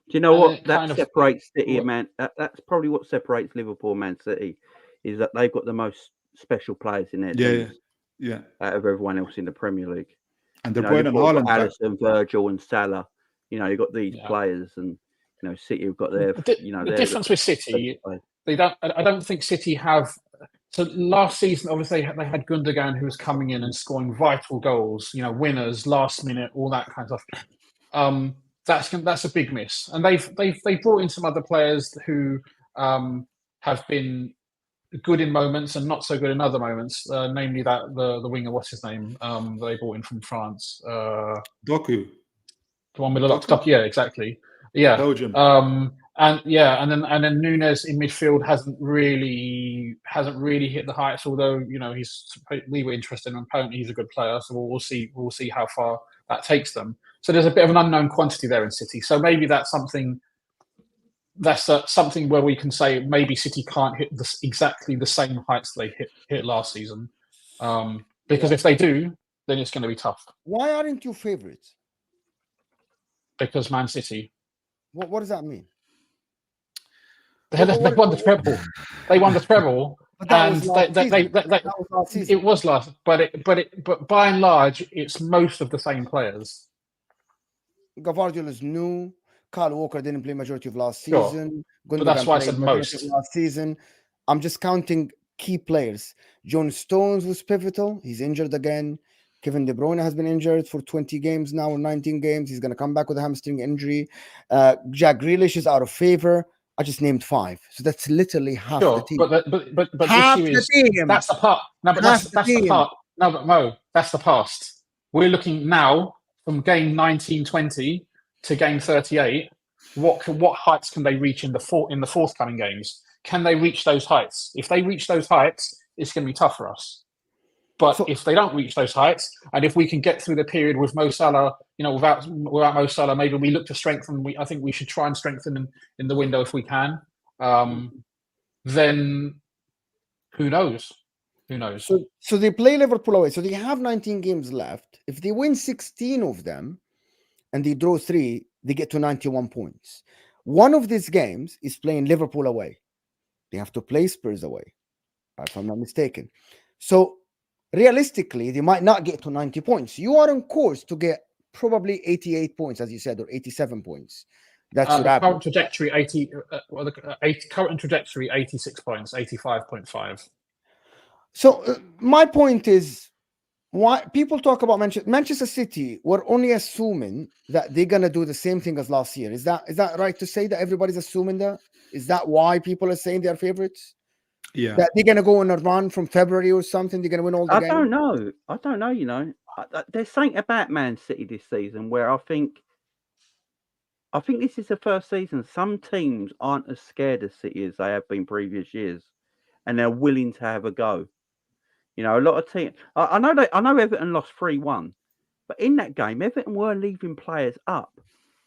Do you know what? That separates City and Man. That's probably what separates Liverpool and Man City, is that they've got the most special players in their teams. Yeah. Out of everyone else in the Premier League. And De Bruyne and Haaland, Alisson, Virgil, and Salah. You've got these players, and City have got their. The difference with City, they don't. I don't think City have. So last season, obviously, they had Gundogan, who was coming in and scoring vital goals. Winners, last minute, all that kind of stuff. That's a big miss, and they've brought in some other players who have been good in moments and not so good in other moments. Namely, that the winger, what's his name? They brought in from France. Doku, the one with the lock stock. Yeah, exactly. Yeah, Belgium. And then Nunez in midfield hasn't really hit the heights. Although we were interested in him. Apparently, he's a good player. So we'll see how far that takes them. So there's a bit of an unknown quantity there in City. So maybe that's something. That's something where we can say maybe City can't hit exactly the same heights they hit last season. Because if they do, then it's going to be tough. Why aren't you favorites? Because Man City. What does that mean? They won the treble. They won the treble, and it was last. But by and large, it's most of the same players. Gvardiol is new. Kyle Walker didn't play majority of last season. But that's why I said most. Last season, I'm just counting key players. John Stones was pivotal. He's injured again. Kevin De Bruyne has been injured for 20 games now, or 19 games. He's going to come back with a hamstring injury. Jack Grealish is out of favor. I just named 5, so that's literally half the team. But half the issue is team. That's the part. No, but that's the part. No, but Mo, that's the past. We're looking now from game 19-20 to game 38. What heights can they reach in the forthcoming games? Can they reach those heights? If they reach those heights, it's going to be tough for us. But if they don't reach those heights, and if we can get through the period with Mo Salah, without Mo Salah, maybe we look to strengthen. I think we should try and strengthen in the window if we can. Then who knows? Who knows? So they play Liverpool away. So they have 19 games left. If they win 16 of them, and they draw 3, they get to 91 points. One of these games is playing Liverpool away. They have to play Spurs away, if I'm not mistaken. So realistically, they might not get to 90 points. You are on course to get probably 88 points, as you said, or 87 points. That's your the average. current trajectory 80. Current trajectory 86 points, 85.5. So my point is, why people talk about Manchester City, we're only assuming that they're gonna do the same thing as last year. Is that right to say that everybody's assuming that? Is that why people are saying they're favorites? Yeah. That they're gonna go on a run from February or something, they're gonna win all the games? I don't know, you know. There's something about Man City this season where I think this is the first season some teams aren't as scared of City as they have been previous years, and they're willing to have a go. You know, a lot of teams. I know Everton lost 3-1, but in that game, Everton were leaving players up.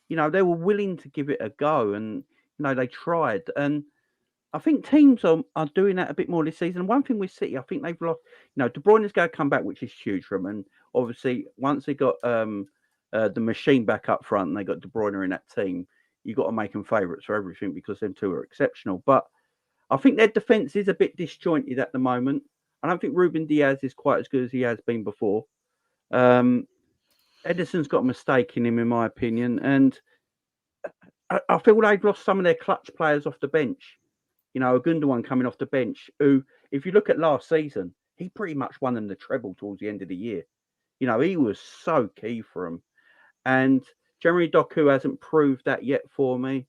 You know, they were willing to give it a go, and you know they tried. And I think teams are doing that a bit more this season. One thing with City, I think they've lost. You know, De Bruyne's going to come back, which is huge for them. And obviously, once they got the machine back up front, and they got De Bruyne in that team, you got to make them favourites for everything because them two are exceptional. But I think their defence is a bit disjointed at the moment. I don't think Ruben Diaz is quite as good as he has been before. Edison's got a mistake in him, in my opinion. And I feel they've lost some of their clutch players off the bench. You know, a Gundogan coming off the bench, who, if you look at last season, he pretty much won them the treble towards the end of the year. You know, he was so key for them. And Jeremy Doku hasn't proved that yet for me.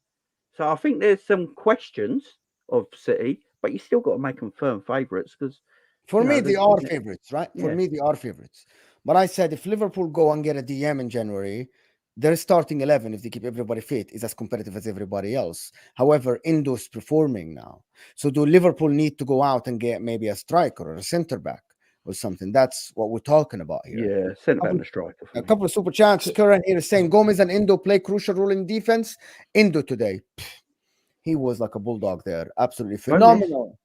So I think there's some questions of City, but you still got to make them firm favourites because for me, they are favorites, right? Yeah. For me, they are favorites. But I said if Liverpool go and get a DM in January, their starting 11, if they keep everybody fit, is as competitive as everybody else. However, Endo's performing now. So do Liverpool need to go out and get maybe a striker or a centre back or something? That's what we're talking about here. Yeah, centre back and a striker. A couple of super chats. Curran here is saying Gomez and Endo play crucial role in defense. Endo today, he was like a bulldog there. Absolutely phenomenal.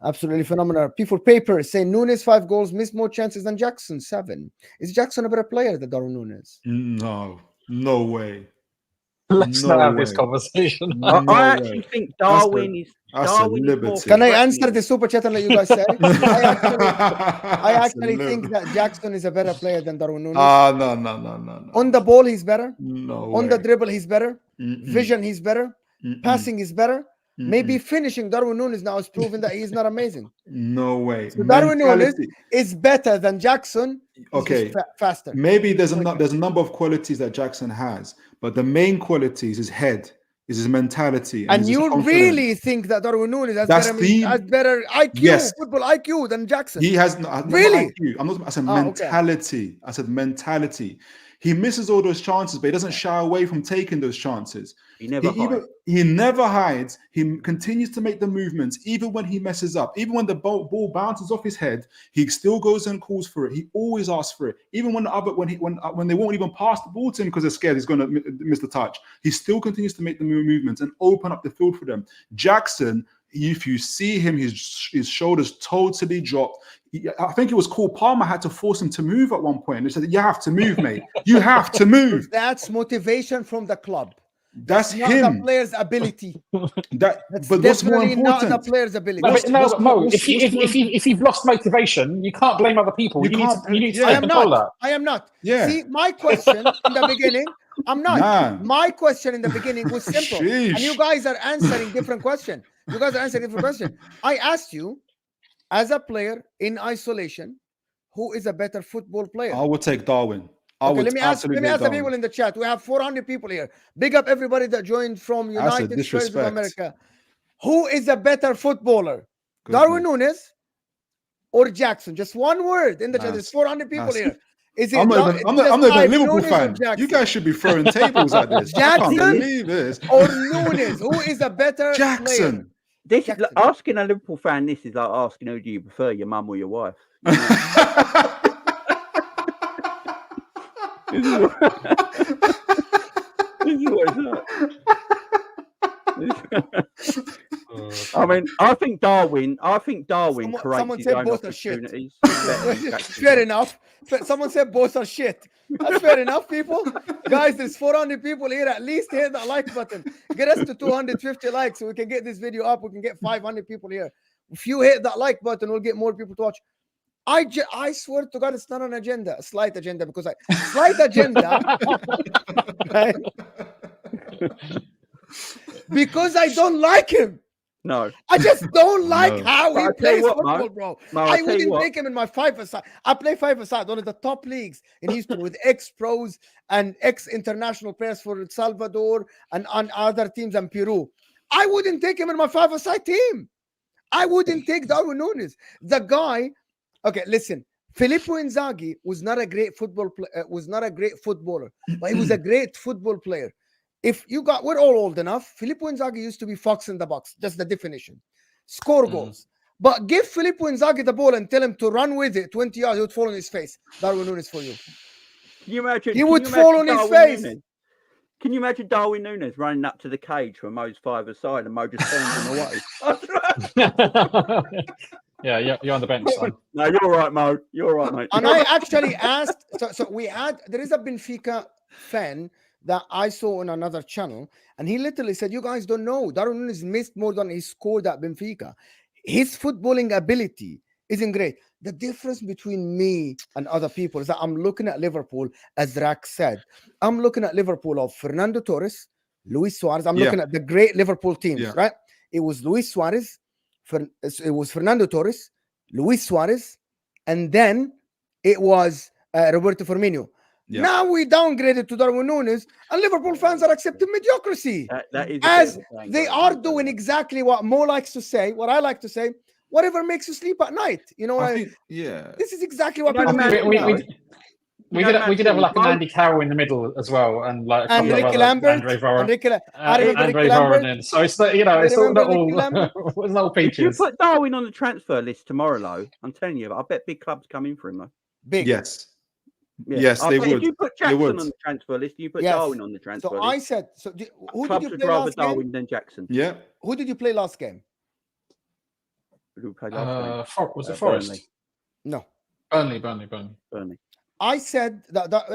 Absolutely phenomenal. P4 Paper saying Nunez 5 goals, missed more chances than Jackson 7. Is Jackson a better player than Darwin Nunez? No way. Let's not have this conversation. I actually think Darwin is more. Can I answer the super chat and let you guys say? I actually think that Jackson is a better player than Darwin Nunez. No. On the ball, he's better. No. On the dribble, he's better. Vision, he's better. Passing is better. Maybe finishing, Darwin Nunez now is proving that he's not amazing. No way. So Darwin Nunez is better than Jackson. Okay, faster. Maybe there's a number of qualities that Jackson has, but the main quality is his head, is his mentality, and you really think that Darwin Nunez has better IQ, football IQ than Jackson? He has really. IQ. I said mentality. Okay. I said mentality. He misses all those chances, but he doesn't shy away from taking those chances. He never hides. He continues to make the movements, even when he messes up. Even when the ball bounces off his head, he still goes and calls for it. He always asks for it. Even when they won't even pass the ball to him because they're scared he's going to miss the touch, he still continues to make the movements and open up the field for them. Jackson, if you see him, his shoulders totally dropped. I think it was Cole Palmer had to force him to move at one point. They said, "You have to move, mate. You have to move." That's motivation from the club. That's not him. The player's ability. But what's more important? Not the player's ability. Mo, if you've lost motivation, you can't blame other people. You need to control that. I am not. Yeah. See, my question in the beginning, I'm not. Nah. My question in the beginning was simple, and you guys are answering different question. I asked you, as a player in isolation, who is a better football player? I would take Darwin. Let me ask the people in the chat. We have 400 people here. Big up everybody that joined from United States of America. Who is a better footballer? Darwin Nunez or Jackson? Just one word in the chat. There's 400 people here. Is it? I'm not even a Liverpool fan. You guys should be throwing tables at this. Jackson I can't believe this. Or Nunez? Who is a better Jackson? This is like asking a Liverpool fan. This is like asking who do you prefer, your mum or your wife? I mean, I think Darwin Someone creates his said own both are shit. opportunities. better than Jackson. Fair enough. Someone said both are shit. That's fair enough, people. Guys, there's 400 people here. At least hit that like button. Get us to 250 likes so we can get this video up. We can get 500 people here. If you hit that like button, we'll get more people to watch. I swear to God, it's not an agenda, a slight agenda, because slight agenda, right? Because I don't like him. No, I just don't like how But he I tell plays you what, football, Mo, bro. Mo, I tell you wouldn't what. take him in my 5-a-side. I play 5-a-side, one of the top leagues in Houston with ex-pros and ex-international players for El Salvador and on other teams and Peru. I wouldn't take him in my 5-a-side team. I wouldn't take Darwin Nunez. The guy, okay, listen. Filippo Inzaghi was not a great footballer, but he was a great football player. We're all old enough. Filippo Inzaghi used to be fox in the box, just the definition. Score goals. But give Filippo Inzaghi the ball and tell him to run with it 20 yards, he would fall on his face. Darwin Nunez for you. Can you imagine? He would fall on his face. Can you imagine Darwin Nunez running up to the cage when Mo's 5-a-side and Mo just turns him away? Yeah, you're on the bench, son. No, you're all right, Mo. You're all right, mate. And I actually asked, there is a Benfica fan that I saw on another channel, and he literally said, you guys don't know, Darwin Nunez missed more than he scored at Benfica. His footballing ability isn't great. The difference between me and other people is that I'm looking at Liverpool, as Rack said. I'm looking at Liverpool of Fernando Torres, Luis Suarez. I'm looking at the great Liverpool teams, right? It was Luis Suarez, it was Fernando Torres, Luis Suarez, and then it was Roberto Firmino. Yeah. Now we downgraded to Darwin Nunez, and Liverpool fans are accepting mediocrity. That is as they are doing exactly what Mo likes to say, what I like to say, whatever makes you sleep at night. You know, I think, this is exactly what we did have like an Andy Carroll in the middle as well, and like a couple Ricky of Lambert, Andre Varane. So it's not, it's not all peaches. If you put Darwin on the transfer list tomorrow, though, I'm telling you, I bet big clubs come in for him, though. Big, yes, they would. If you put Jackson on the transfer list, you put Darwin on the transfer list. So I said, who clubs did you play would rather last Darwin game? than Jackson. Yeah. Who did you play last game? Who played last game? Was it Forest? Burnley. No. Burnley. I said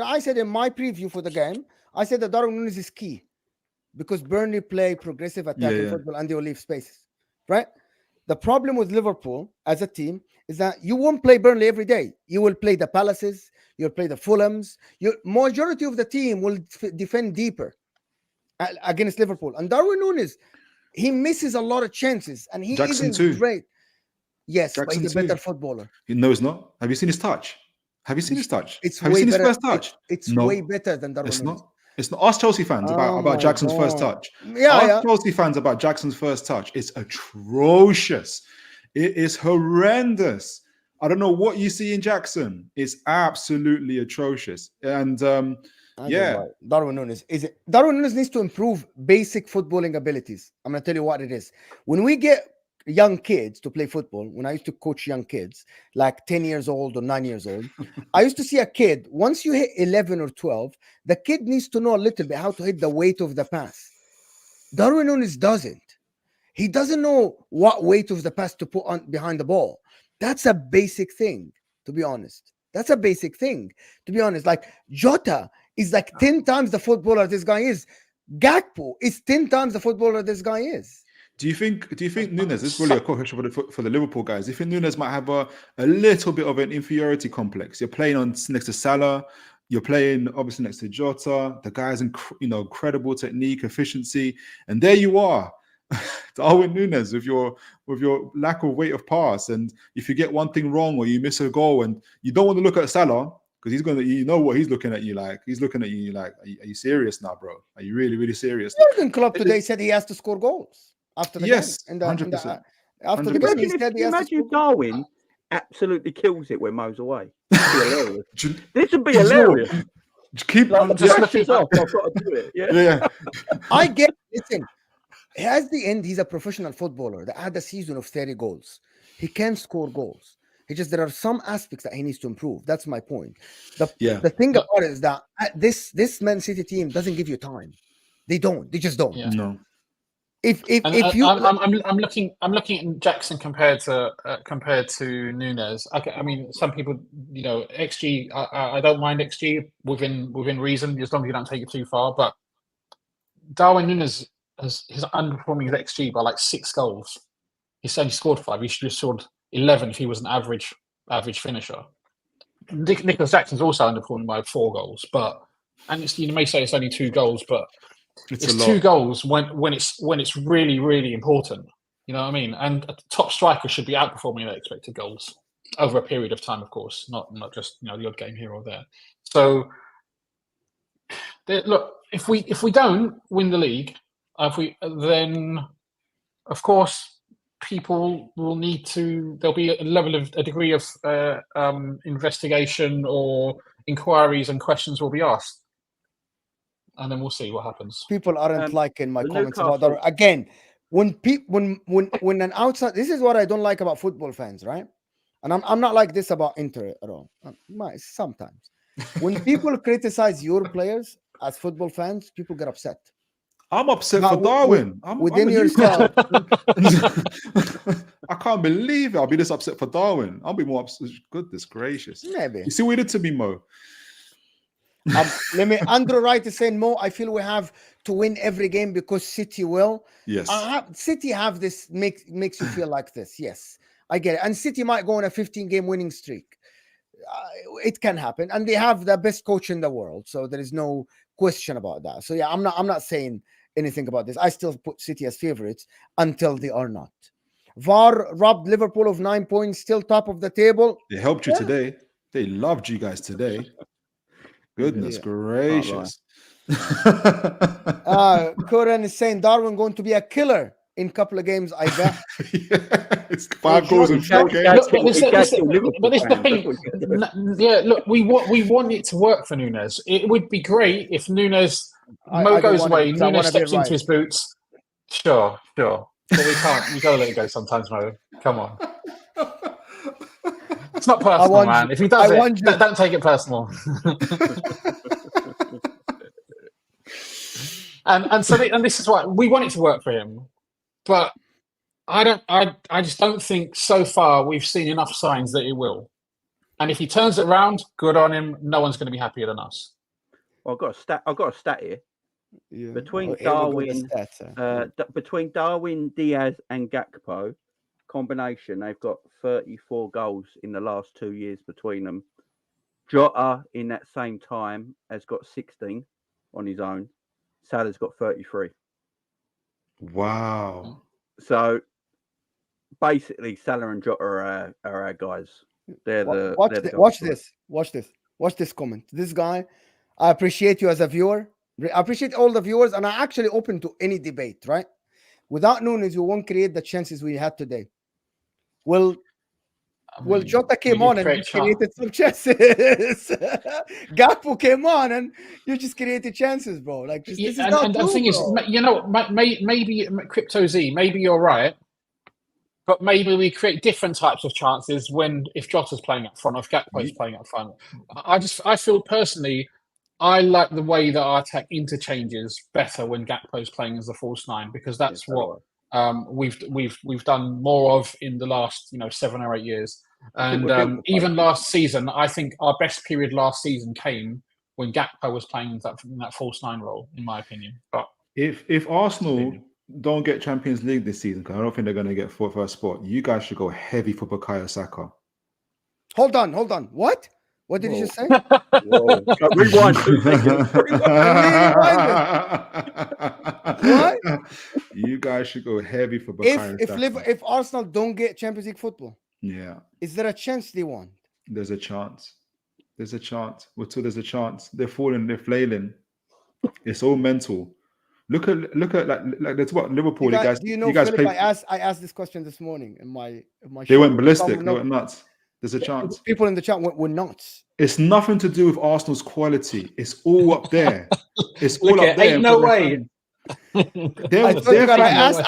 I said in my preview for the game, I said that Darwin Nunez is key because Burnley play progressive attacking football and they will leave spaces, right? The problem with Liverpool as a team is that you won't play Burnley every day. You will play the Palaces, you'll play the Fulhams. Your majority of the team will defend deeper against Liverpool. And Darwin Nunez, he misses a lot of chances, and he isn't great. Yes, Jackson but he's a better footballer. No, he's not. Have you seen his touch? Have you seen his touch? Have you seen his first touch? It's way better than Darwin Nunez. It's not. Ask Chelsea fans about Jackson's first touch. Chelsea fans about Jackson's first touch. It's atrocious. It is horrendous. I don't know what you see in Jackson. It's absolutely atrocious. And Darwin Nunez Darwin Nunez needs to improve basic footballing abilities. I'm gonna tell you what it is. When we get young kids to play football, when I used to coach young kids, like 10 years old or 9 years old, I used to see a kid, once you hit 11 or 12, the kid needs to know a little bit how to hit the weight of the pass. Darwin Nunez doesn't. He doesn't know what weight of the pass to put on behind the ball. That's a basic thing, to be honest. That's a basic thing, to be honest. Like Jota is like 10 times the footballer this guy is. Gakpo is 10 times the footballer this guy is. Do you think Nunez, this is really a question for the Liverpool guys, do you think Nunez might have a little bit of an inferiority complex? You're playing next to Salah, you're playing obviously next to Jota, the guy's incredible technique, efficiency, and there you are, Darwin Nunez with your lack of weight of pass, and if you get one thing wrong or you miss a goal, and you don't want to look at Salah because he's going to, you know what he's looking at you like. He's looking at you like, are you serious now, bro? Are you really, really serious? Jurgen Klopp today said he has to score goals. After the game. 100%. After the game, he said he has to imagine Darwin absolutely kills it when Mo's away. This would be hilarious. Keep off. I've got to do it. Yeah. I get. Listen, at the end, he's a professional footballer that had a season of 30 goals. He can score goals. There are some aspects that he needs to improve. That's my point. The thing about it is that this Man City team doesn't give you time. They don't. They just don't. No. I'm looking at Jackson compared to Nunez. Okay, I mean, some people, XG. I don't mind XG within reason, as long as you don't take it too far. But Darwin Nunez he's underperforming his XG by like 6 goals. He's only scored 5. He should have scored 11 if he was an average finisher. Nicholas Jackson's also underperforming by 4 goals, and you may say it's only 2 goals, but it's 2 goals when it's really, really important. You know what I mean? And a top striker should be outperforming their expected goals over a period of time, of course, not just the odd game here or there. So look, if we don't win the league, then of course people will need to. There'll be a degree of investigation or inquiries and questions will be asked. And then we'll see what happens. People aren't liking my comments about that. Again, when an outside, this is what I don't like about football fans, right? And I'm not like this about Inter at all. Sometimes when people criticize your players as football fans, people get upset. I'm upset for Darwin. Within yourself. I can't believe it. I'll be this upset for Darwin. I'll be more upset. Goodness gracious. Maybe. You see what you did to me, Mo? Andrew Wright is saying, Mo, I feel we have to win every game because City will. Yes. City have this, makes you feel like this. Yes, I get it. And City might go on a 15-game winning streak. It can happen. And they have the best coach in the world. So there is no question about that. So yeah, I'm not saying anything about this. I still put City as favorites until they are not. VAR robbed Liverpool of 9 points, still top of the table. They helped you today. They loved you guys today. Goodness gracious. Curran is saying Darwin going to be a killer in a couple of games, I bet. It's 5 goals in 4 games. But this the thing. Yeah, look, we want it to work for Nunez. It would be great if Nunez goes away, Nunez steps into his boots. Sure. But we can't. You gotta let it go sometimes, Mo. Come on. It's not personal, man. If he does don't take it personal. and this is why we want it to work for him, but I just don't think so far we've seen enough signs that it will. And if he turns it around, good on him. No one's going to be happier than us. Well, I've got a stat here. Yeah. Between Darwin, Diaz, and Gakpo combination, they've got 34 goals in the last 2 years between them. Jota in that same time has got 16 on his own. Salah's got 33. Wow. So basically, Salah and Jota are our guys. Watch this comment. This guy, I appreciate you as a viewer. I appreciate all the viewers, and I actually open to any debate, right? Without Nunez, you won't create the chances we had today. Well, Jota came on and created some chances. Gakpo came on and you just created chances, bro. Like, this is not the thing is, maybe Crypto Z, maybe you're right, but maybe we create different types of chances if Jota's playing up front or if Gakpo's playing up front. I feel personally, I like the way that our attack interchanges better when Gakpo's playing as the false 9, because that's what we've done more of in the last 7 or 8 years. And even last season, I think our best period last season came when Gakpo was playing in that false 9 role, in my opinion. But if Arsenal don't get Champions League this season, because I don't think they're going to get first spot, you guys should go heavy for Bukayo Saka. Hold on. What? What did you just say? Rewind. What? You guys should go heavy for Bukayo Saka. If Arsenal don't get Champions League football, is there a chance they won? There's a chance. There's a chance. There's a chance. They're falling. They're flailing. It's all mental. Look at like that's what Liverpool. Do you know, Philip? I asked this question this morning in my show. They went ballistic. They went nuts. There's a chance. People in the chat were nuts. It's nothing to do with Arsenal's quality. It's all up there. It's all up there. Ain't no way. I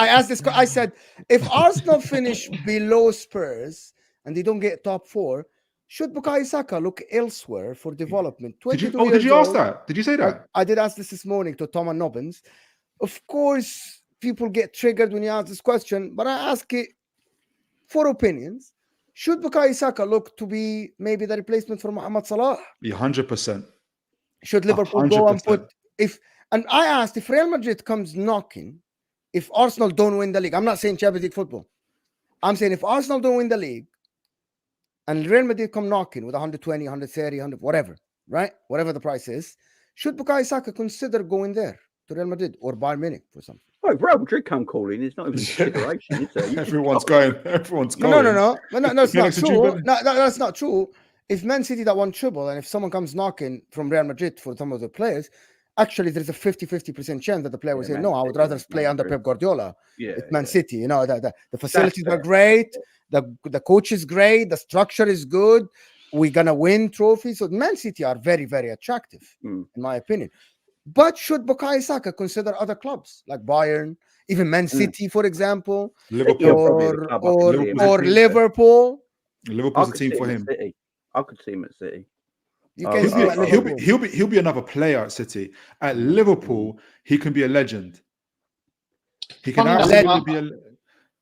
asked this. I said, if Arsenal finish below Spurs and they don't get top 4, should Bukayo Saka look elsewhere for development? Did you ask that? Did you say that? I did ask this morning to Tom and Nobbins. Of course, people get triggered when you ask this question, but I ask it for opinions. Should Bukayo Saka look to be maybe the replacement for Mohamed Salah? 100%. Should Liverpool go and 100%. and I asked if Real Madrid comes knocking, if Arsenal don't win the league, I'm not saying Champions League football. I'm saying if Arsenal don't win the league and Real Madrid come knocking with 120, 130, 100, whatever, right? Whatever the price is, should Bukayo Saka consider going there to Real Madrid or Bayern Munich for something? Oh, if Real Madrid come calling, it's not even a consideration, is there? Everyone's going. Everyone's going. No, that's not Felix, true. No, that's not true. If Man City that won treble, and if someone comes knocking from Real Madrid for some of the players, actually there's a 50% chance that the player will say, no, I would rather play under Pep Guardiola. It's Man City. You know, the facilities are great, the coach is great, the structure is good, we're gonna win trophies. So Man City are very, very attractive, in my opinion. But should Bukayo Saka consider other clubs like Bayern, even Man City, for example, Liverpool, or Liverpool? Liverpool's a team for him. I could see him at City. He'll be another player at City. At Liverpool, he can be a legend. He can absolutely be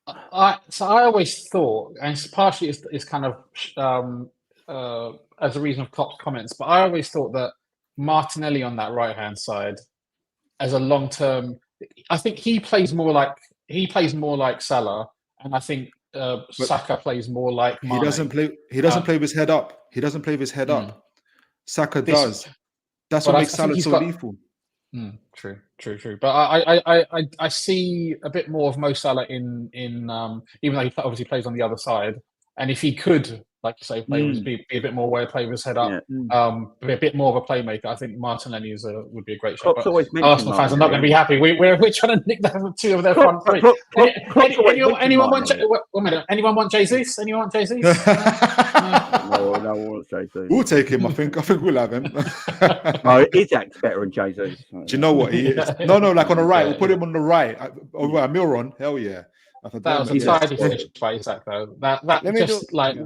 a. So I always thought, and it's partially it's kind of as a reason of Klopp's comments, but I always thought that Martinelli on that right hand side, as a long term, I think he plays more like Salah, and I think Saka plays more like Mane. He doesn't play with his head up. He doesn't play with his head up. Saka does. That's what makes Salah so lethal. True. But I see a bit more of Mo Salah in even though he obviously plays on the other side, and if he could, like you say, be a bit more way play with his head up, be a bit more of a playmaker. I think Martinelli would be a great shot. Arsenal fans are not going to be happy. We're trying to nick two of their front three. Anyone want Jesus? Anyone want Jesus? No, I want Jesus. We'll take him. I think we'll have him. No, Isaac's better than Jesus. Do you know what he is? No, like on the right. We'll put him on the right. Miron. Hell yeah. That was a tidy finish by Isaac, though. That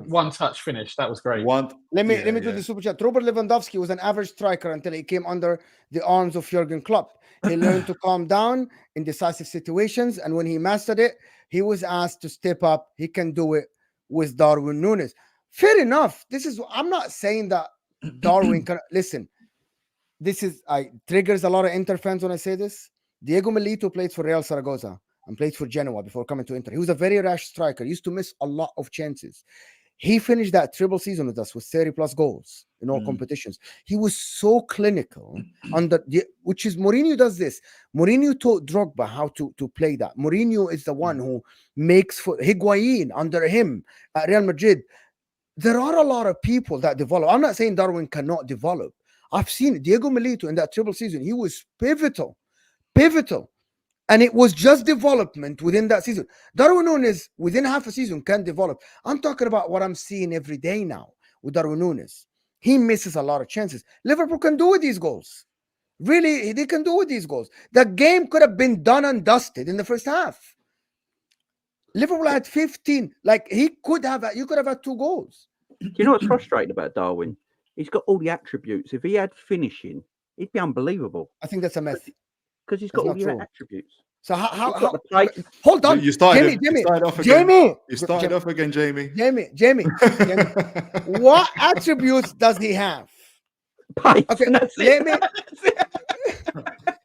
one touch finish. That was great. Let me do the super chat. Robert Lewandowski was an average striker until he came under the arms of Jurgen Klopp. He learned to calm down in decisive situations, and when he mastered it, he was asked to step up. He can do it with Darwin Nunez. Fair enough. I'm not saying that Darwin can listen. I triggers a lot of Inter fans when I say this. Diego Milito played for Real Zaragoza and played for Genoa before coming to Inter. He was a very rash striker. He used to miss a lot of chances. He finished that triple season with us with 30 plus goals in all competitions. He was so clinical which is Mourinho does this. Mourinho taught Drogba how to play that. Mourinho is the one who makes for Higuain under him at Real Madrid. There are a lot of people that develop. I'm not saying Darwin cannot develop. I've seen Diego Milito in that triple season. He was pivotal. And it was just development within that season. Darwin Nunez, within half a season, can develop. I'm talking about what I'm seeing every day now with Darwin Nunez. He misses a lot of chances. Liverpool can do with these goals. Really, they can do with these goals. The game could have been done and dusted in the first half. Liverpool had 15. You could have had 2 goals. Do you know what's frustrating about Darwin? He's got all the attributes. If he had finishing, he'd be unbelievable. I think that's a myth. Because he's got all the attributes. So how hold on. You started off again. You started off again, Jamie. Jamie. What attributes does he have? Okay,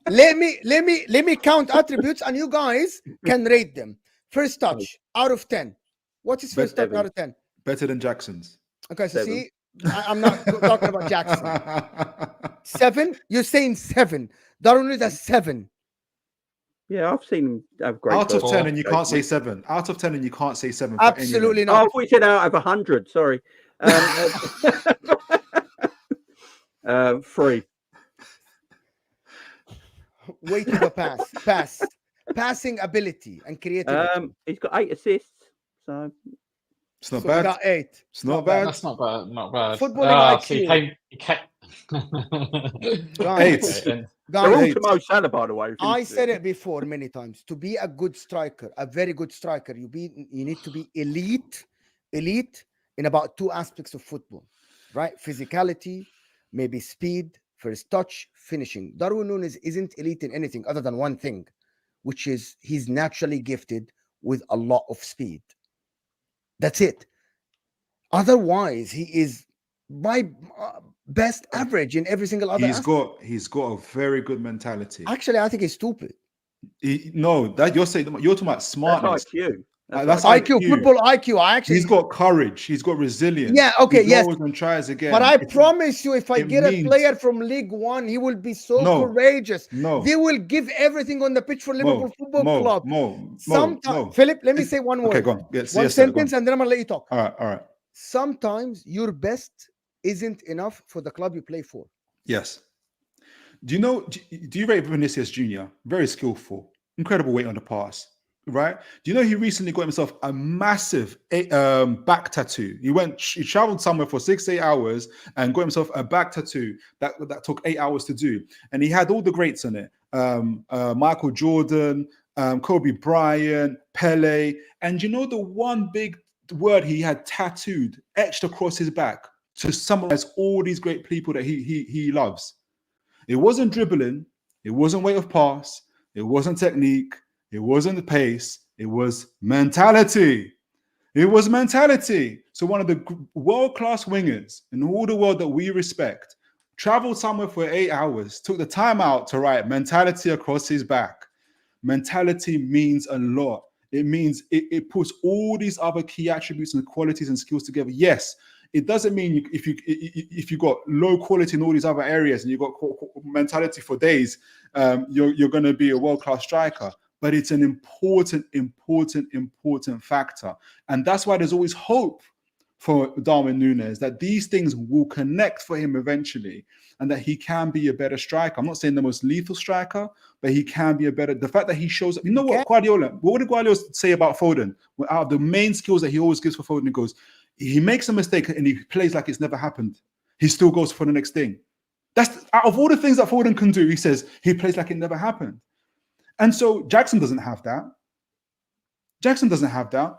let me count attributes and you guys can rate them. First touch out of 10. What is first touch out of 10? Better than Jackson's. Okay, so 7. See, I'm not talking about Jackson. 7? You're saying 7. Darwin is a 7. Yeah, I've seen him have great. Out of 10, and you can't say 7. Out of 10, and you can't say 7. Absolutely not. Oh, we said out of 100. Sorry. 3. Weight of the pass, passing ability and creativity. He's got 8 assists, so it's not bad. Got 8. It's not bad. That's not bad. Not bad. Footballing IQ. They're all to Mo Salah, by the way. I said it before many times. To be a good striker, a very good striker, you need to be elite in about 2 aspects of football, right? Physicality, maybe speed, first touch, finishing. Darwin Nunez isn't elite in anything other than one thing, which is he's naturally gifted with a lot of speed. That's it. Otherwise, he is by best average in every single other aspect. He's got a very good mentality. Actually, I think he's stupid. No, that you're talking about smartness. That's IQ. That's IQ, football IQ. He's got courage. He's got resilience. Yeah, okay, he yes. goes and tries again. But I promise you, if I get a player from League One, he will be so courageous. No. They will give everything on the pitch for Liverpool Football Club. Sometimes, Philip, let me say one word. Okay, go on. Yes, one sentence, and then I'm going to let you talk. All right. Sometimes your best isn't enough for the club you play for. Yes. Do you rate Vinicius Jr.? Very skillful. Incredible weight on the pass. Right? Do you know he recently got himself a massive back tattoo? He traveled somewhere for 6-8 hours and got himself a back tattoo that took 8 hours to do. And he had all the greats on it. Michael Jordan, Kobe Bryant, Pele. And you know the one big word he had tattooed, etched across his back to summarize all these great people that he loves? It wasn't dribbling. It wasn't weight of pass. It wasn't technique. It wasn't the pace. It was mentality. It was mentality. So one of the world-class wingers in all the world that we respect traveled somewhere for 8 hours, took the time out to write mentality across his back. Mentality means a lot. It means it puts all these other key attributes and qualities and skills together. Yes, it doesn't mean if you got low quality in all these other areas and you got mentality for days, you're going to be a world-class striker. But it's an important factor. And that's why there's always hope for Darwin Nunez, that these things will connect for him eventually and that he can be a better striker. I'm not saying the most lethal striker, but he can be the fact that he shows up. You know what what did Guardiola say about Foden? Out of the main skills that he always gives for Foden, he goes, he makes a mistake and he plays like it's never happened. He still goes for the next thing. That's out of all the things that Foden can do, he says he plays like it never happened. And so Jackson doesn't have that.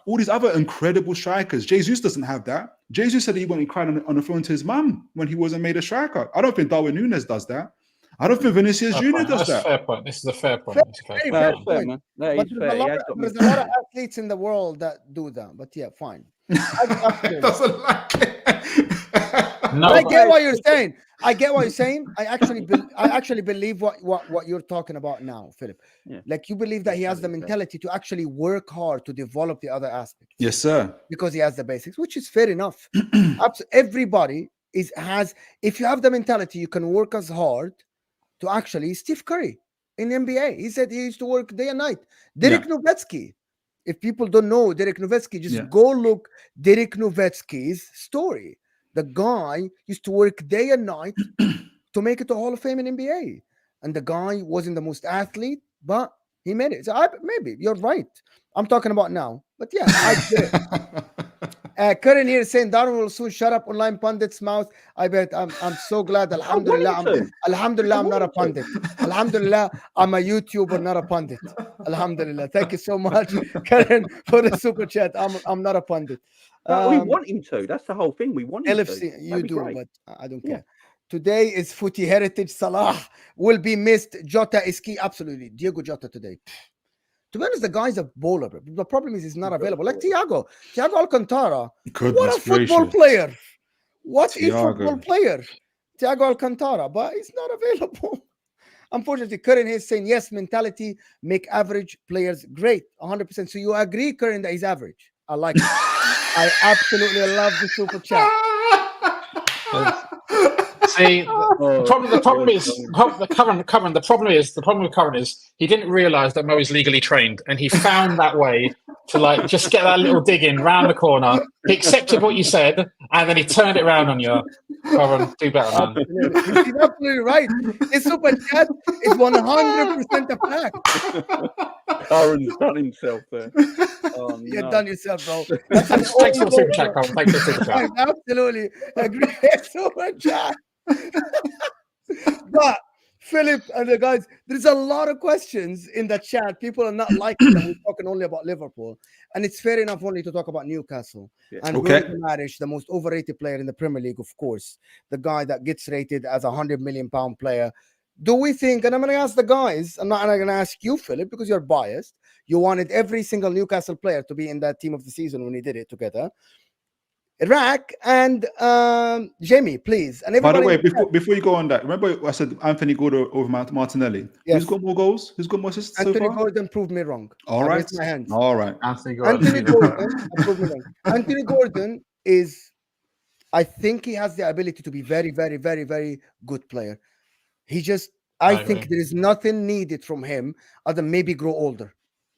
All these other incredible strikers. Jesus doesn't have that. Jesus said he went and cried on the phone to his mum when he wasn't made a striker. I don't think Darwin Nunez does that. I don't think Vinicius Jr. does that. Fair point. This is a fair point. Fair point. But there's a lot of athletes in the world that do that. But yeah, fine. Doesn't like it. No, I get what you're saying. I actually believe what you're talking about now, Philip. Yeah. Like you believe that he has the mentality to actually work hard to develop the other aspects. Yes, sir. Because he has the basics, which is fair enough. Everybody has. If you have the mentality, you can work as hard to actually. Steve Curry in the NBA, he said he used to work day and night. Dirk Nowitzki. If people don't know Dirk Nowitzki, just go look Dirk Nowitzki's story. The guy used to work day and night to make it to Hall of Fame in NBA. And the guy wasn't the most athlete, but he made it. So maybe you're right. I'm talking about now. But yeah, I get it. Karen here saying Darwin will soon shut up online pundits' mouth. I bet. I'm so glad. Alhamdulillah. Alhamdulillah, I'm not a pundit. Alhamdulillah, I'm a YouTuber, not a pundit. Alhamdulillah. Thank you so much, Karen, for the super chat. I'm not a pundit. We want him to. That's the whole thing. We want him LFC, to. you do, but I don't care. Today is footy heritage. Salah will be missed. Jota is key. Absolutely. Diego Jota today. To be honest, the guy's a bowler. The problem is he's not available. Like Thiago Alcantara. What a football player. What a football player. Thiago Alcantara, but he's not available. Unfortunately, Curran is saying, yes, mentality make average players great. 100%. So you agree, Curran, that he's average? I like it. I absolutely love the super chat. See, the problem with Curran is he didn't realise that Mo is legally trained, and he found that way to just get that little dig in round the corner. He accepted what you said, and then he turned it around on you. Curran, do better, man. He's absolutely right. His super chat is 100% a fact. Curran's done himself there. Oh, You've no. done yourself, bro. Thanks for the super chat, Curran. Thanks for the super chat. I absolutely agree. Super chat. But Philip and the guys, there's a lot of questions in the chat. People are not liking that we're talking only about Liverpool, and it's fair enough only to talk about Newcastle. Yeah. And Bruno G, the most overrated player in the Premier League, of course, the guy that gets rated as £100 million player. do we think, and I'm going to ask the guys, I'm not going to ask you, Philip, because you're biased. You wanted every single Newcastle player to be in that team of the season when we did it together. Iraq and Jamie, please. And By the everybody. way, before you go on that, remember I said Anthony Gordon over Martinelli. Yes. Who's got more goals? Who's got more assists so Anthony far? Gordon proved me wrong. All I right. raised my hands. All right. Anthony Anthony Gordon proved me wrong. Anthony Gordon is, I think he has the ability to be very, very, very, very good player. He just, I think there is nothing needed from him other than maybe grow older,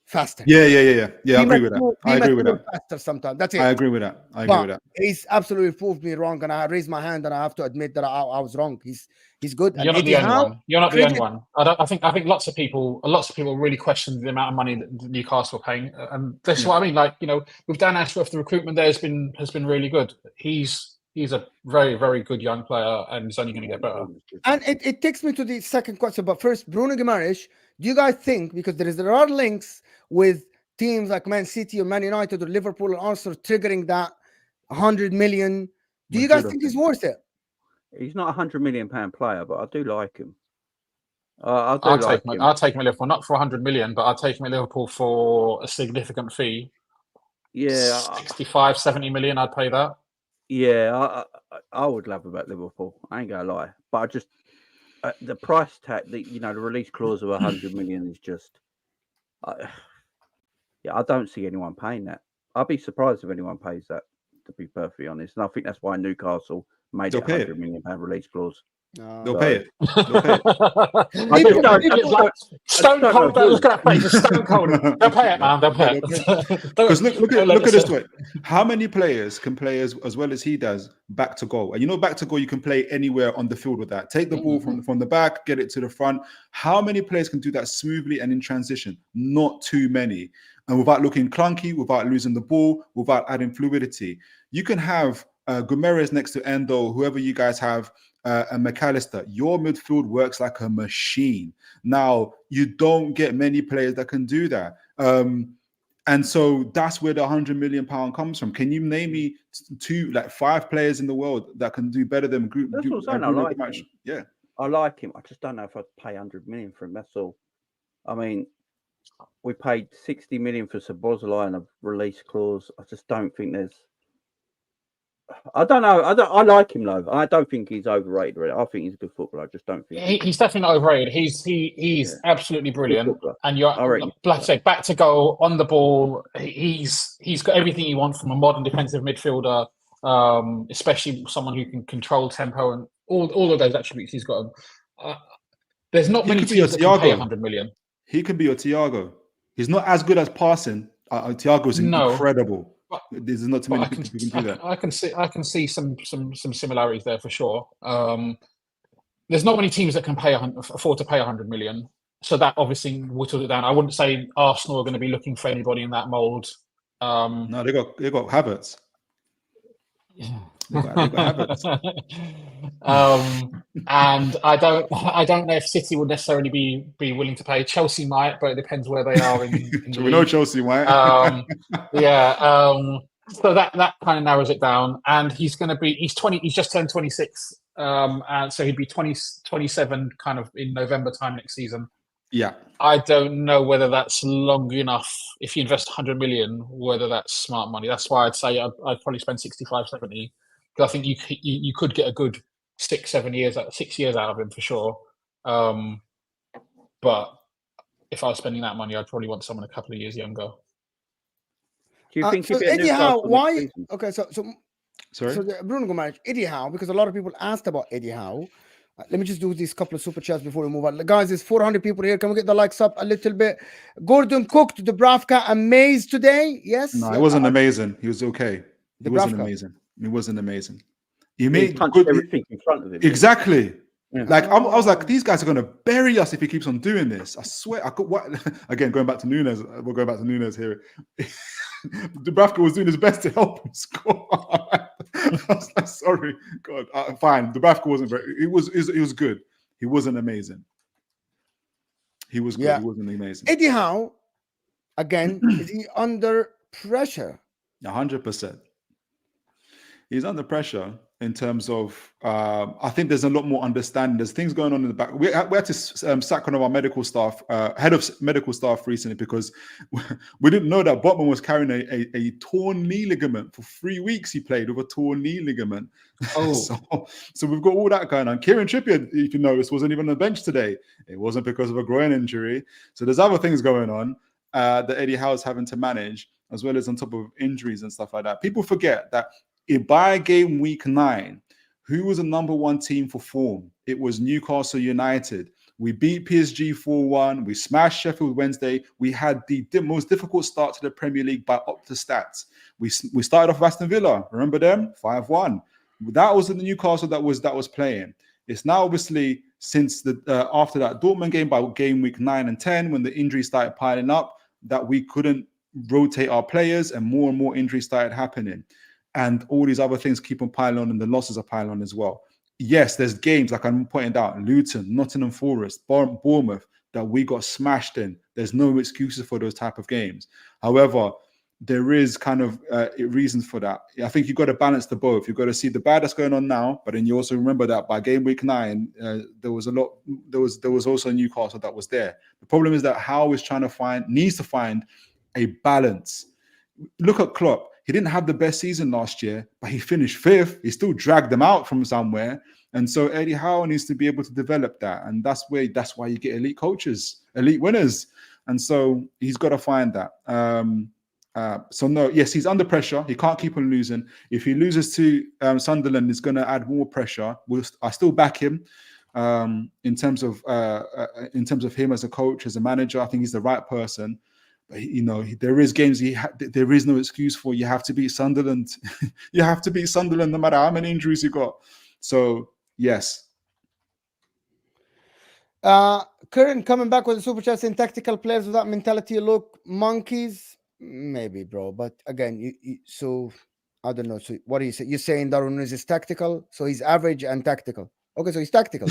faster. Yeah. I agree with that. I agree with that. Faster sometimes. That's it. I agree with that. I agree with that. He's absolutely proved me wrong, and I raised my hand, and I have to admit that I was wrong. He's good. You're not the only one. You're not the only one. I think lots of people really question the amount of money that Newcastle are paying, and that's what I mean. Like, with Dan Ashworth, the recruitment there has been really good. He's a very, very good young player, and he's only going to get better. And it takes me to the second question. But first, Bruno G Price, do you guys think, because there are links with teams like Man City or Man United or Liverpool and Arsenal triggering that 100 million, do you guys think he's worth it? He's not a £100 million player, but I do like him. I'll take him at Liverpool, not for 100 million, but I'll take him at Liverpool for a significant fee. Yeah, 65, 70 million, I'd pay that. Yeah, I would love him at Liverpool. I ain't gonna lie, but I just the price tag, the release clause of 100 million is just, I don't see anyone paying that. I'd be surprised if anyone pays that, to be perfectly honest. And I think that's why Newcastle made it £100 million release clause. They'll pay it. They'll pay it. Stone cold. Look at that face. Stone cold. They'll pay it, man. They'll pay it. Because look at this way. How many players can play as well as he does back to goal? And back to goal, you can play anywhere on the field with that. Take the ball from the back, get it to the front. How many players can do that smoothly and in transition? Not too many. And without looking clunky, without losing the ball, without adding fluidity. You can have Guimaraes next to Endo, whoever you guys have, and McAllister. Your midfield works like a machine. Now, you don't get many players that can do that. And so that's where the £100 million comes from. Can you name me 5 players in the world that can do better than group? That's what I'm saying. I like him. Yeah, I like him. I just don't know if I'd pay 100 million for him. That's all. I mean, we paid 60 million for Szoboszlai and a release clause. I just don't think there's. I don't know. I like him though. I don't think he's overrated. Really. I think he's a good footballer. I just don't think he's definitely not overrated. He's absolutely brilliant. And you're like I say, back to goal, on the ball. He's got everything you want from a modern defensive midfielder, especially someone who can control tempo and all of those attributes he's got. There's not many teams that can pay 100 million. He could be your Thiago. He's not as good as passing. Thiago is incredible. There's not too many people who can do that. I can see some similarities there for sure. There's not many teams that can afford to pay 100 million, so that obviously whittles it down. I wouldn't say Arsenal are going to be looking for anybody in that mold. No, they got Havertz. Yeah. They got Havertz. And I don't know if City would necessarily be willing to pay. Chelsea might, but it depends where they are in the we know Chelsea might. So that kind of narrows it down. And he's 20. He's just turned 26. And so he'd be 27 kind of in November time next season. Yeah. I don't know whether that's long enough. If you invest 100 million, whether that's smart money. That's why I'd say I'd probably spend 65, 70. Because I think you could get a good 6 years out of him for sure. But if I was spending that money, I'd probably want someone a couple of years younger. Do you think so Eddie Howe? Why? Okay, so sorry. So Bruno G Price, Eddie Howe, because a lot of people asked about Eddie Howe. Let me just do these couple of super chats before we move on. Guys, there's 400 people here. Can we get the likes up a little bit? Gordon cooked Dubravka amazed today. Yes. No, it wasn't amazing. He was okay. He wasn't amazing. It wasn't amazing. He made good everything in front of him. Exactly. Yeah. Like I was like, these guys are going to bury us if he keeps on doing this. I swear. Again, going back to Nunez. We're going back to Nunez here. Dubravka was doing his best to help him score. I was like, sorry, God. Fine. Dubravka wasn't very. It was good. He wasn't amazing. He was good. Yeah. He wasn't amazing. Eddie Howe, again, is he under pressure? 100%. He's under pressure. in terms of I think there's a lot more understanding. There's things going on in the back. We had to sack one of our medical staff, head of medical staff recently, because we didn't know that Botman was carrying a torn knee ligament for 3 weeks. He played with a torn knee ligament. Oh, so we've got all that going on. Kieran Trippier, if you notice, wasn't even on the bench today. It wasn't because of a groin injury. So there's other things going on that Eddie Howe's having to manage, as well as on top of injuries and stuff like that. People forget that by game week 9, who was the number 1 team for form? It was Newcastle United. We beat PSG 4-1. We smashed Sheffield Wednesday. We had the most difficult start to the Premier League by Opta Stats. We started off with Aston Villa. Remember them? 5-1. That was the Newcastle that was playing. It's now obviously since the after that Dortmund game, by game week 9 and 10, when the injuries started piling up, that we couldn't rotate our players, and more injuries started happening. And all these other things keep on piling on, and the losses are piling on as well. Yes, there's games, like I'm pointing out, Luton, Nottingham Forest, Bournemouth, that we got smashed in. There's no excuses for those type of games. However, there is kind of reasons for that. I think you've got to balance the both. You've got to see the bad that's going on now, but then you also remember that by game week 9, there was also Newcastle that was there. The problem is that Howe is needs to find a balance. Look at Klopp. He didn't have the best season last year, but he finished 5th. He still dragged them out from somewhere. And so Eddie Howe needs to be able to develop that. And that's why you get elite coaches, elite winners. And so he's got to find that. Yes, he's under pressure. He can't keep on losing. If he loses to Sunderland, it's going to add more pressure. I still back him in terms of him as a coach, as a manager. I think he's the right person. But, there is games there is no excuse for. You have to beat Sunderland. You have to beat Sunderland no matter how many injuries you got. So yes. Curran coming back with the super chat saying tactical players without mentality look monkeys. Maybe, bro. But again, so I don't know. So what do you say? You're saying Darwin Nunez is tactical, so he's average and tactical. Okay, so he's tactical.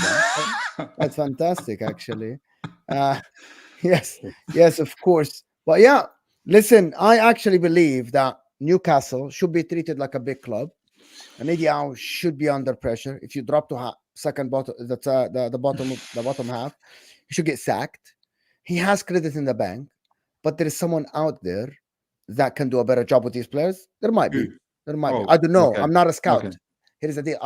That's fantastic, actually. Yes, of course. But yeah, listen, I actually believe that Newcastle should be treated like a big club, and Eddie Howe should be under pressure. If you drop to the bottom half, he should get sacked. He has credit in the bank, but there is someone out there that can do a better job with these players. There might be. I don't know. Okay. I'm not a scout. Okay. Here's the deal.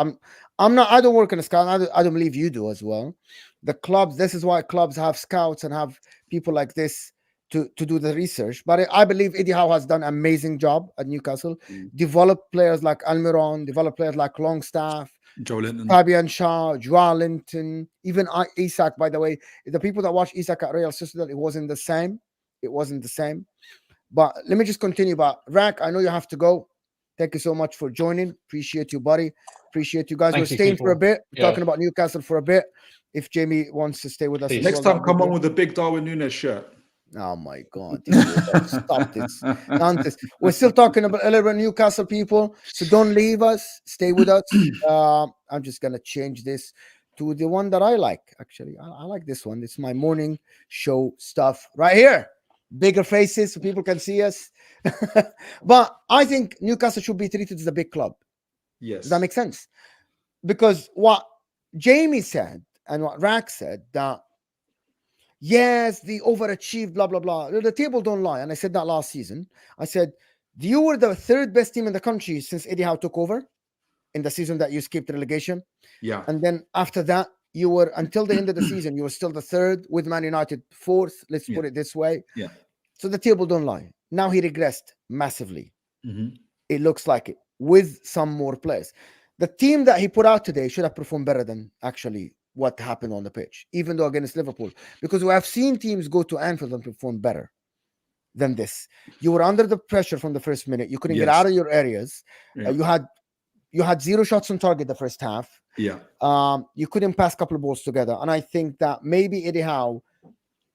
I'm not. I don't work in a scout. I don't believe you do as well. The clubs. This is why clubs have scouts and have people like this to do the research. But I believe Eddie Howe has done an amazing job at Newcastle. Developed players like Almiron. Developed players like Longstaff, Joe Linton, Fabian Shaw, Joao Linton, even Isak. By the way, the people that watch Isak at Real Sociedad, it wasn't the same. But let me just continue. But Rack, I know you have to go. Thank you so much for joining. Appreciate you, buddy. Appreciate you guys. We're staying for a bit, talking about Newcastle for a bit. If Jamie wants to stay with us. Next time, come on with a big Darwin Nunez shirt. Oh my God. Stop this nonsense. We're still talking about a little bit Newcastle, people. So don't leave us. Stay with us. I'm just going to change this to the one that I like. Actually, I like this one. It's my morning show stuff right here. Bigger faces so people can see us. But I think Newcastle should be treated as a big club. Yes. Does that make sense? Because what Jamie said and what Rack said, that yes, the overachieved, blah, blah, blah. The table don't lie. And I said that last season. I said, you were the 3rd best team in the country since Eddie Howe took over in the season that you skipped relegation. Yeah. And then after that, you were, until the end of the season, you were still the 3rd with Man United 4th. Let's put it this way. Yeah. So the table don't lie. Now he regressed massively. Mm-hmm. It looks like it, with some more players. The team that he put out today should have performed better than actually what happened on the pitch, even though against Liverpool, because we have seen teams go to Anfield and perform better than this. You were under the pressure from the first minute. You couldn't get out of your areas. Yeah. You had 0 shots on target the first half. Yeah. You couldn't pass a couple of balls together. And I think that maybe Eddie Howe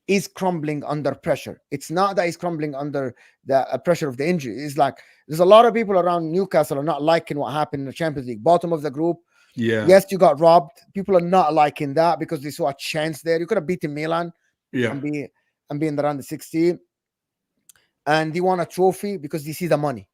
is crumbling under pressure. It's not that he's crumbling under the pressure of the injury. It's like there's a lot of people around Newcastle are not liking what happened in the Champions League, bottom of the group. Yeah. Yes, you got robbed. People are not liking that because they saw a chance there. You could have beaten Milan and be in the round of 16. And they won a trophy because they see the money.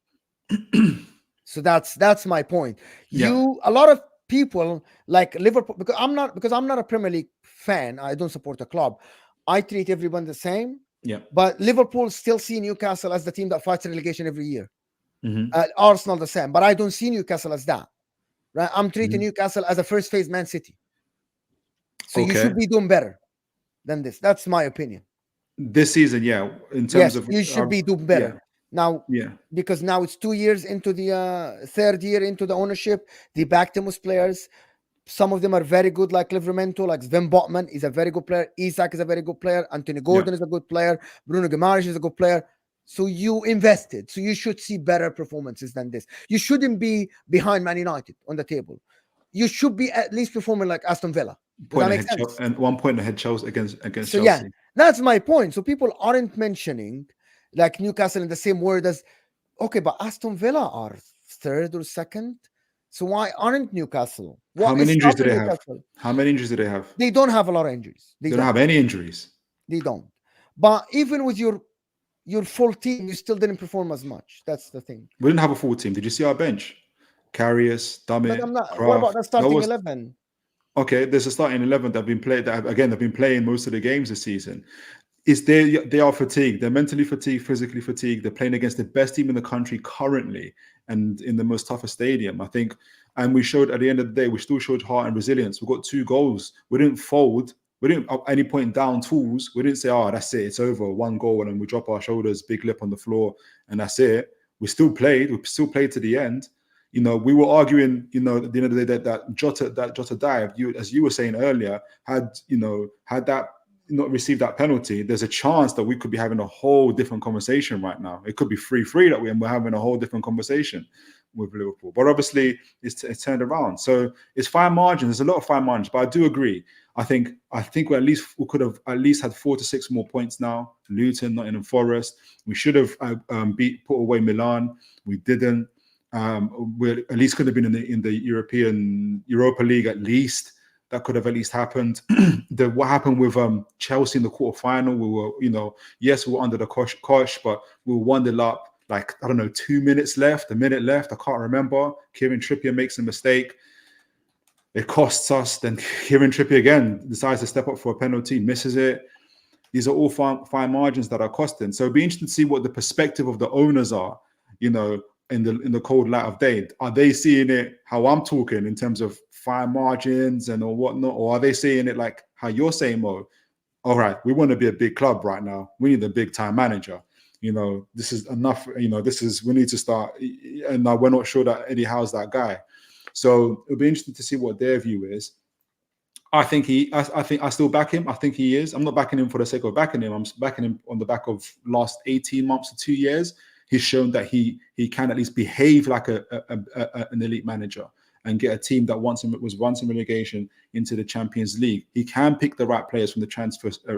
So that's my point. Yeah. A lot of people like Liverpool, because I'm not a Premier League fan. I don't support a club. I treat everyone the same. Yeah. But Liverpool still see Newcastle as the team that fights relegation every year. Mm-hmm. Arsenal the same, but I don't see Newcastle as that. Right? I'm treating Mm-hmm. Newcastle as a first phase Man City. So you Okay. should be doing better than this. That's my opinion. This season, yeah. In terms Yes, of you should be doing better. Now, Yeah. because now it's 2 years into the third year into the ownership, they backed him with players. Some of them are very good, like Livramento, like Sven Botman is a very good player. Isak is a very good player. Anthony Gordon is a good player. Bruno G Price is a good player. So you invested. So you should see better performances than this. You shouldn't be behind Man United on the table. You should be at least performing like Aston Villa. Does that make sense? And 1 point ahead Chelsea against So Chelsea. yeah, that's my point. So people aren't mentioning like Newcastle in the same word as, okay, but Aston Villa are third or second. So why aren't Newcastle? How many injuries do they have? Newcastle? How many injuries do they have? They don't have a lot of injuries. They don't have any injuries. They don't. But even with your full team, you still didn't perform as much. That's the thing. We didn't have a full team. Did you see our bench? Carrius, Dummett, Kraft. What about the starting 11? Okay, there's a starting 11 that have been played. That have been playing most of the games this season. They are fatigued. They're mentally fatigued, physically fatigued. They're playing against the best team in the country currently, and in the most toughest stadium, I think. And we showed at the end of the day, we still showed heart and resilience. We got 2 goals. We didn't fold. We didn't at any point down tools. We didn't say, "Oh, that's it. It's over. 1 goal," and we drop our shoulders, big lip on the floor, and that's it. We still played. We still played to the end. You know, we were arguing, you know, at the end of the day that Jota dive, as you were saying earlier, had that not received that penalty, there's a chance that we could be having a whole different conversation right now. It could be 3-3 that we're having a whole different conversation with Liverpool. But obviously, it's turned around. So it's fine margins. There's a lot of fine margins. But I do agree. I think we could have at least had 4 to 6 more points now. Luton, Nottingham Forest. We should have put away Milan. We didn't. We at least could have been in the Europa League at least. That could have at least happened. What happened with Chelsea in the quarterfinal? We were, yes, we were under the cosh, but we were 1-0 up. Like, I don't know, 2 minutes left, a minute left. I can't remember. Kieran Trippier makes a mistake. It costs us. Then Kieran Trippier again decides to step up for a penalty, misses it. These are all fine margins that are costing. So it'd be interesting to see what the perspective of the owners are, in the cold light of day. Are they seeing it how I'm talking in terms of fine margins or whatnot? Or are they seeing it like how you're saying, Mo? All right, we want to be a big club right now. We need a big time manager. This is enough. We need to start. And we're not sure that Eddie Howe's that guy. So it'll be interesting to see what their view is. I still back him. I think he is. I'm not backing him for the sake of backing him. I'm backing him on the back of last 18 months to 2 years. He's shown that he can at least behave like an elite manager and get a team that was once in relegation into the Champions League. He can pick the right players from the transfers. At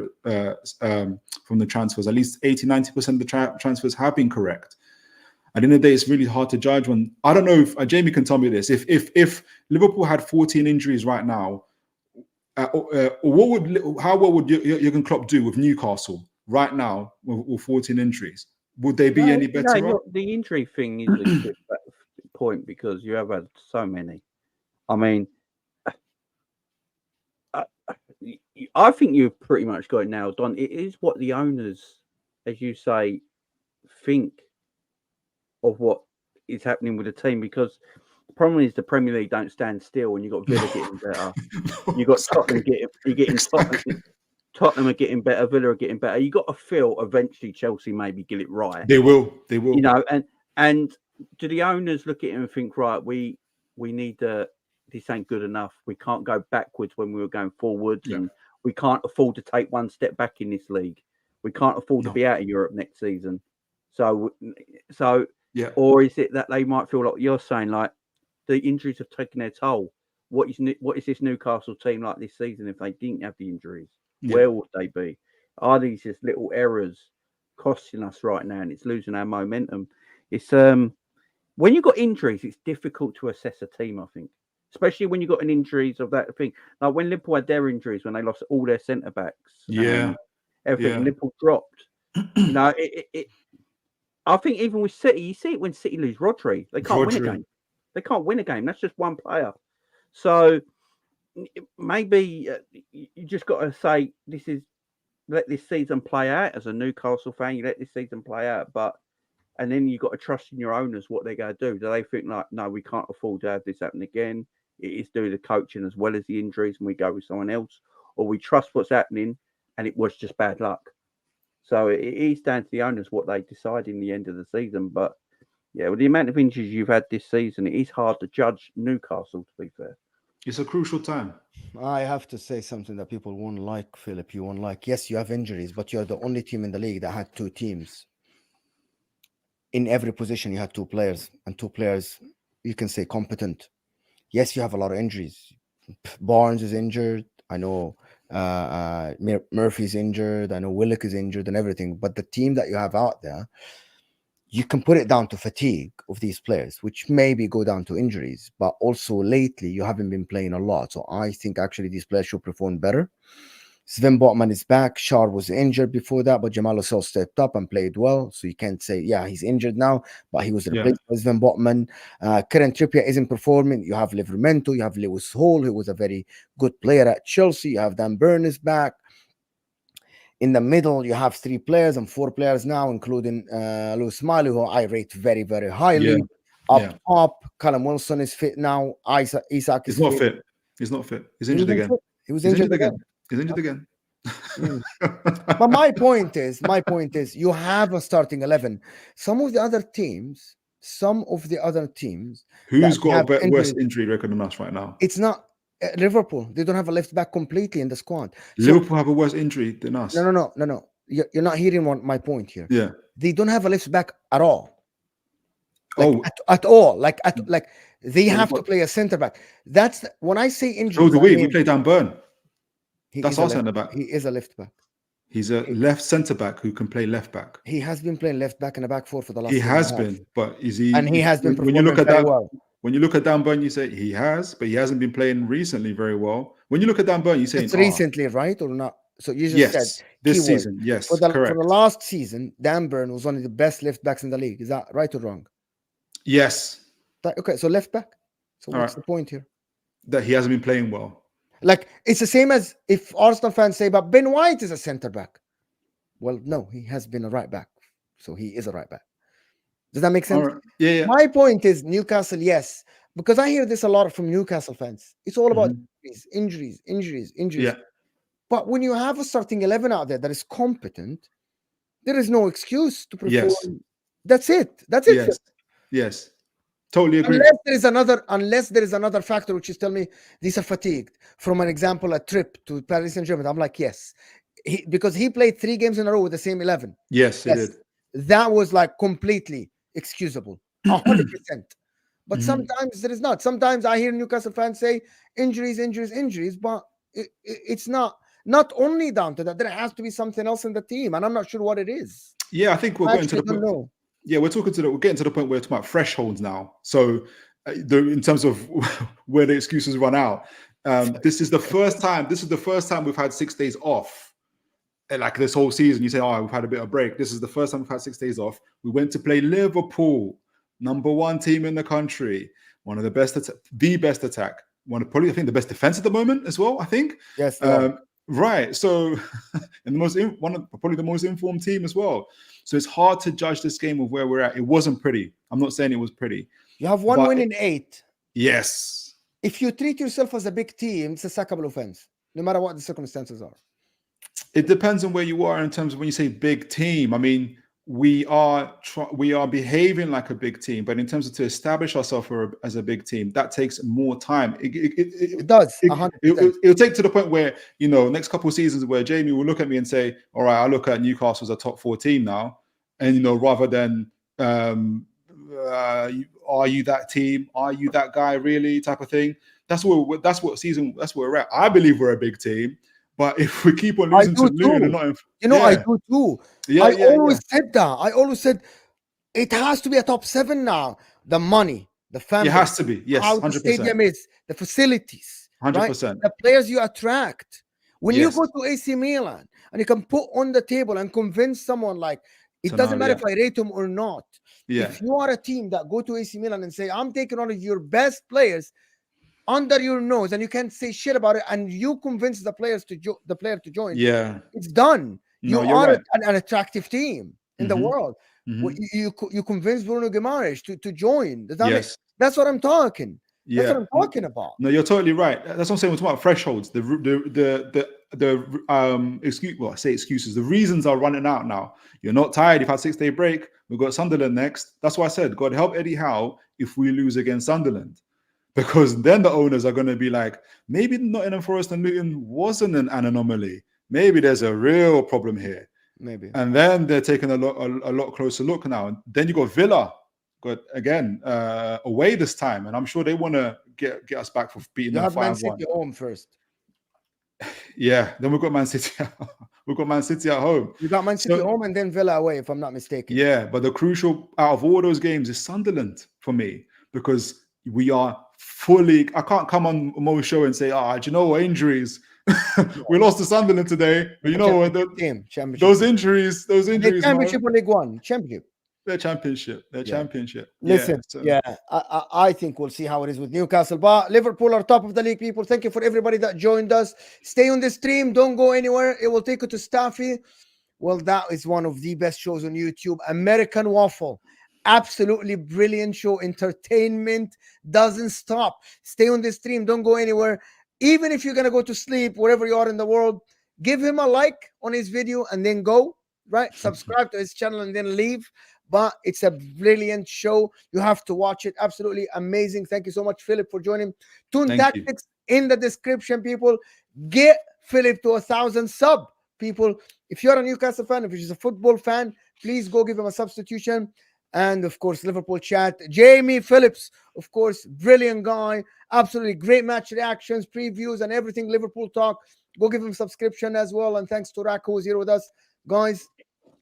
least 80-90% of the transfers have been correct. At the end of the day, it's really hard to judge when. I don't know if Jamie can tell me this. If Liverpool had 14 injuries right now, how well would Jurgen Klopp do with Newcastle right now with 14 injuries? Would they be any better? No, the injury thing is a good point because you have had so many. I mean, I think you've pretty much got it nailed on. It is what the owners, as you say, think of what is happening with the team, because the problem is the Premier League don't stand still, and you've got Villa getting better. You've got Tottenham Tottenham are getting better, Villa are getting better. You got to feel eventually Chelsea maybe get it right. They will. And do the owners look at it and think, right, we need this ain't good enough. We can't go backwards when we were going forwards, and we can't afford to take one step back in this league. We can't afford to be out of Europe next season. So yeah. Or is it that they might feel like you're saying, like the injuries have taken their toll? What is this Newcastle team like this season if they didn't have the injuries? Yeah. Where would they be? Are these just little errors costing us right now, and it's losing our momentum? It's when you've got injuries, it's difficult to assess a team, I think. Especially when you've got an injuries of that thing. Like when Liverpool had their injuries, when they lost all their centre-backs. Yeah. Everything. Liverpool dropped. I think even with City, you see it when City lose Rodri. They can't win a Rodri. game. They can't win a game. That's just one player. So maybe you just got to say let this season play out. As a Newcastle fan, you let this season play out, and then you got to trust in your owners what they're going to do. Do they think like, no, we can't afford to have this happen again? It is due to the coaching as well as the injuries, and we go with someone else, or we trust what's happening, and it was just bad luck. So it is down to the owners what they decide in the end of the season. But yeah, with the amount of injuries you've had this season, it is hard to judge Newcastle, to be fair. It's a crucial time. I have to say something that people won't like, Philip. You won't like. Yes, you have injuries, but you're the only team in the league that had two teams. In every position, you had two players, and two players, you can say, competent. Yes, you have a lot of injuries. Barnes is injured. I know Murphy's injured. I know Willock is injured and everything. But the team that you have out there, you can put it down to fatigue of these players, which maybe go down to injuries. But also lately, you haven't been playing a lot. So I think actually these players should perform better. Sven Botman is back. Shar was injured before that, but Jamal Lascelles stepped up and played well. So you can't say, yeah, he's injured now, but he was replaced by Sven Botman. Kieran Trippier isn't performing. You have Livramento, you have Lewis Hall, who was a very good player at Chelsea. You have Dan Burn is back. In the middle, you have 3 players and 4 players now, including Lewis Smiley, who I rate very, very highly. Top, Callum Wilson is fit now. Isaac is not fit. He's not fit. He's injured again. He was injured again. He's injured again. But my point is, you have a starting 11. Some of the other teams, who's got a worse injury record than us right now? It's not Liverpool. They don't have a left back completely in the squad. Liverpool have a worse injury than us. No. You're not hearing my point here. Yeah, they don't have a left back at all. At all. Like they have to play a centre back. That's when I say injury. So do we. We play Dan Burn. That's our centre back. He is a left back. He's a left centre back who can play left back. He has been playing left back and a back four for the last. He has been, but is he? And he has been performing when you look at very that, well. When you look at Dan Burn, you say he has, but he hasn't been playing recently very well. When you look at Dan Burn, you say it's recently, right or not? So you just said this season, yes, correct. For the last season, Dan Burn was one of the best left backs in the league. Is that right or wrong? Yes. Okay, so left back. So what's the point here? That he hasn't been playing well. Like it's the same as if Arsenal fans say, but Ben White is a centre back. Well, no, he has been a right back, so he is a right back. Does that make sense? Right. Yeah. My point is Newcastle, yes, because I hear this a lot from Newcastle fans. It's all about injuries. Yeah. But when you have a starting 11 out there that is competent, there is no excuse to perform. Yes. That's it. That's it. Yes. Totally agree. Unless there is another factor which is telling me these are fatigued. From an example, a trip to Paris Saint-Germain, I'm like, yes, because he played 3 games in a row with the same 11. Yes, he did. That was like completely excusable, 100%. But sometimes there is not. Sometimes I hear Newcastle fans say injuries, but it's not only down to that. There has to be something else in the team, and I'm not sure what it is. Yeah, I think we're getting to the point. Yeah, we're getting to the point where we're talking about thresholds now. So, in terms of where the excuses run out, this is the first time. This is the first time we've had 6 days off. And like this whole season, you say, "Oh, we've had a bit of break." This is the first time we've had 6 days off. We went to play Liverpool, #1 team in the country, one of the best, the best attack, probably I think the best defense at the moment as well. I think. Yes. Right. So, and probably the most informed team as well. So it's hard to judge this game of where we're at. It wasn't pretty. I'm not saying it was pretty. You have one win in 8. Yes. If you treat yourself as a big team, it's a sackable offense, no matter what the circumstances are. It depends on where you are in terms of when you say big team. I mean, we are behaving like a big team, but in terms of to establish ourselves as a big team, that takes more time. It does. It'll take to the point where, next couple of seasons where Jamie will look at me and say, all right, I look at Newcastle as a top 4 team now. And, rather than, are you that team? Are you that guy really type of thing? That's where we're at. I believe we're a big team. But if we keep on losing to Luton and not, I do too. I always said that. I always said it has to be a top 7 now. The money, the family, it has to be. Yes, how 100%. the stadium is, the facilities, 100%. Right? The players you attract. When you go to AC Milan and you can put on the table and convince someone like It So doesn't now, matter yeah. if I rate him or not. Yeah. If you are a team that go to AC Milan and say, I'm taking one of your best players under your nose, and you can't say shit about it, and you convince the player to join, Yeah. it's done. No, You you're are right. an attractive team in the world. You convince Bruno Guimaraes to join. Does that make, Yes. that's what I'm talking. That's what Yeah. I'm talking about. No, you're totally right. That's what I'm saying. We're talking about thresholds. Excuses. The reasons are running out now. You're not tired. You've had 6-day break. We've got Sunderland next. That's why I said, God help Eddie Howe if we lose against Sunderland, because then the owners are going to be like, maybe Nottingham Forest and Luton wasn't an anomaly. Maybe there's a real problem here. Maybe. And then they're taking a lot closer look now. And then you got Villa, again away this time, and I'm sure they want to get us back for beating You them have Man 5-1. City home first. Yeah, then we've got Man City. We've got Man City at home. You got Man City home and then Villa away, if I'm not mistaken. Yeah, but the crucial out of all those games is Sunderland for me, because we are fully. I can't come on Mo's show and say, do you know what, injuries? We lost to Sunderland today, but you know what? Those injuries. The Championship or League One? Championship. Their championship. Championship. Listen, I think we'll see how it is with Newcastle. But Liverpool are top of the league, people. Thank you for everybody that joined us. Stay on the stream. Don't go anywhere. It will take you to Staffy. Well, that is one of the best shows on YouTube. American Waffle. Absolutely brilliant show. Entertainment doesn't stop. Stay on the stream. Don't go anywhere. Even if you're going to go to sleep, wherever you are in the world, give him a like on his video and then go, right? Subscribe to his channel and then leave. But it's a brilliant show. You have to watch it. Absolutely amazing. Thank you so much, Philip, for joining. Toon Tactics in the description, people. Get Philip to 1,000 sub, people. If you're a Newcastle fan, if you're a football fan, please go give him a substitution. And, of course, Liverpool chat. Jamie Phillips, of course, brilliant guy. Absolutely great match reactions, previews, and everything Liverpool talk. Go give him a subscription as well. And thanks to Rak, who's here with us. Guys,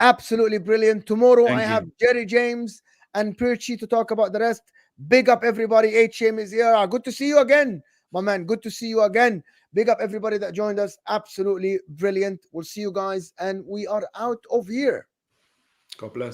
absolutely brilliant. Tomorrow I have Jerry James and Perchi to talk about the rest. Big up everybody. HM is here. Good to see you again, my man. Good to see you again. Big up everybody that joined us. Absolutely brilliant. We'll see you guys. And we are out of here. God bless.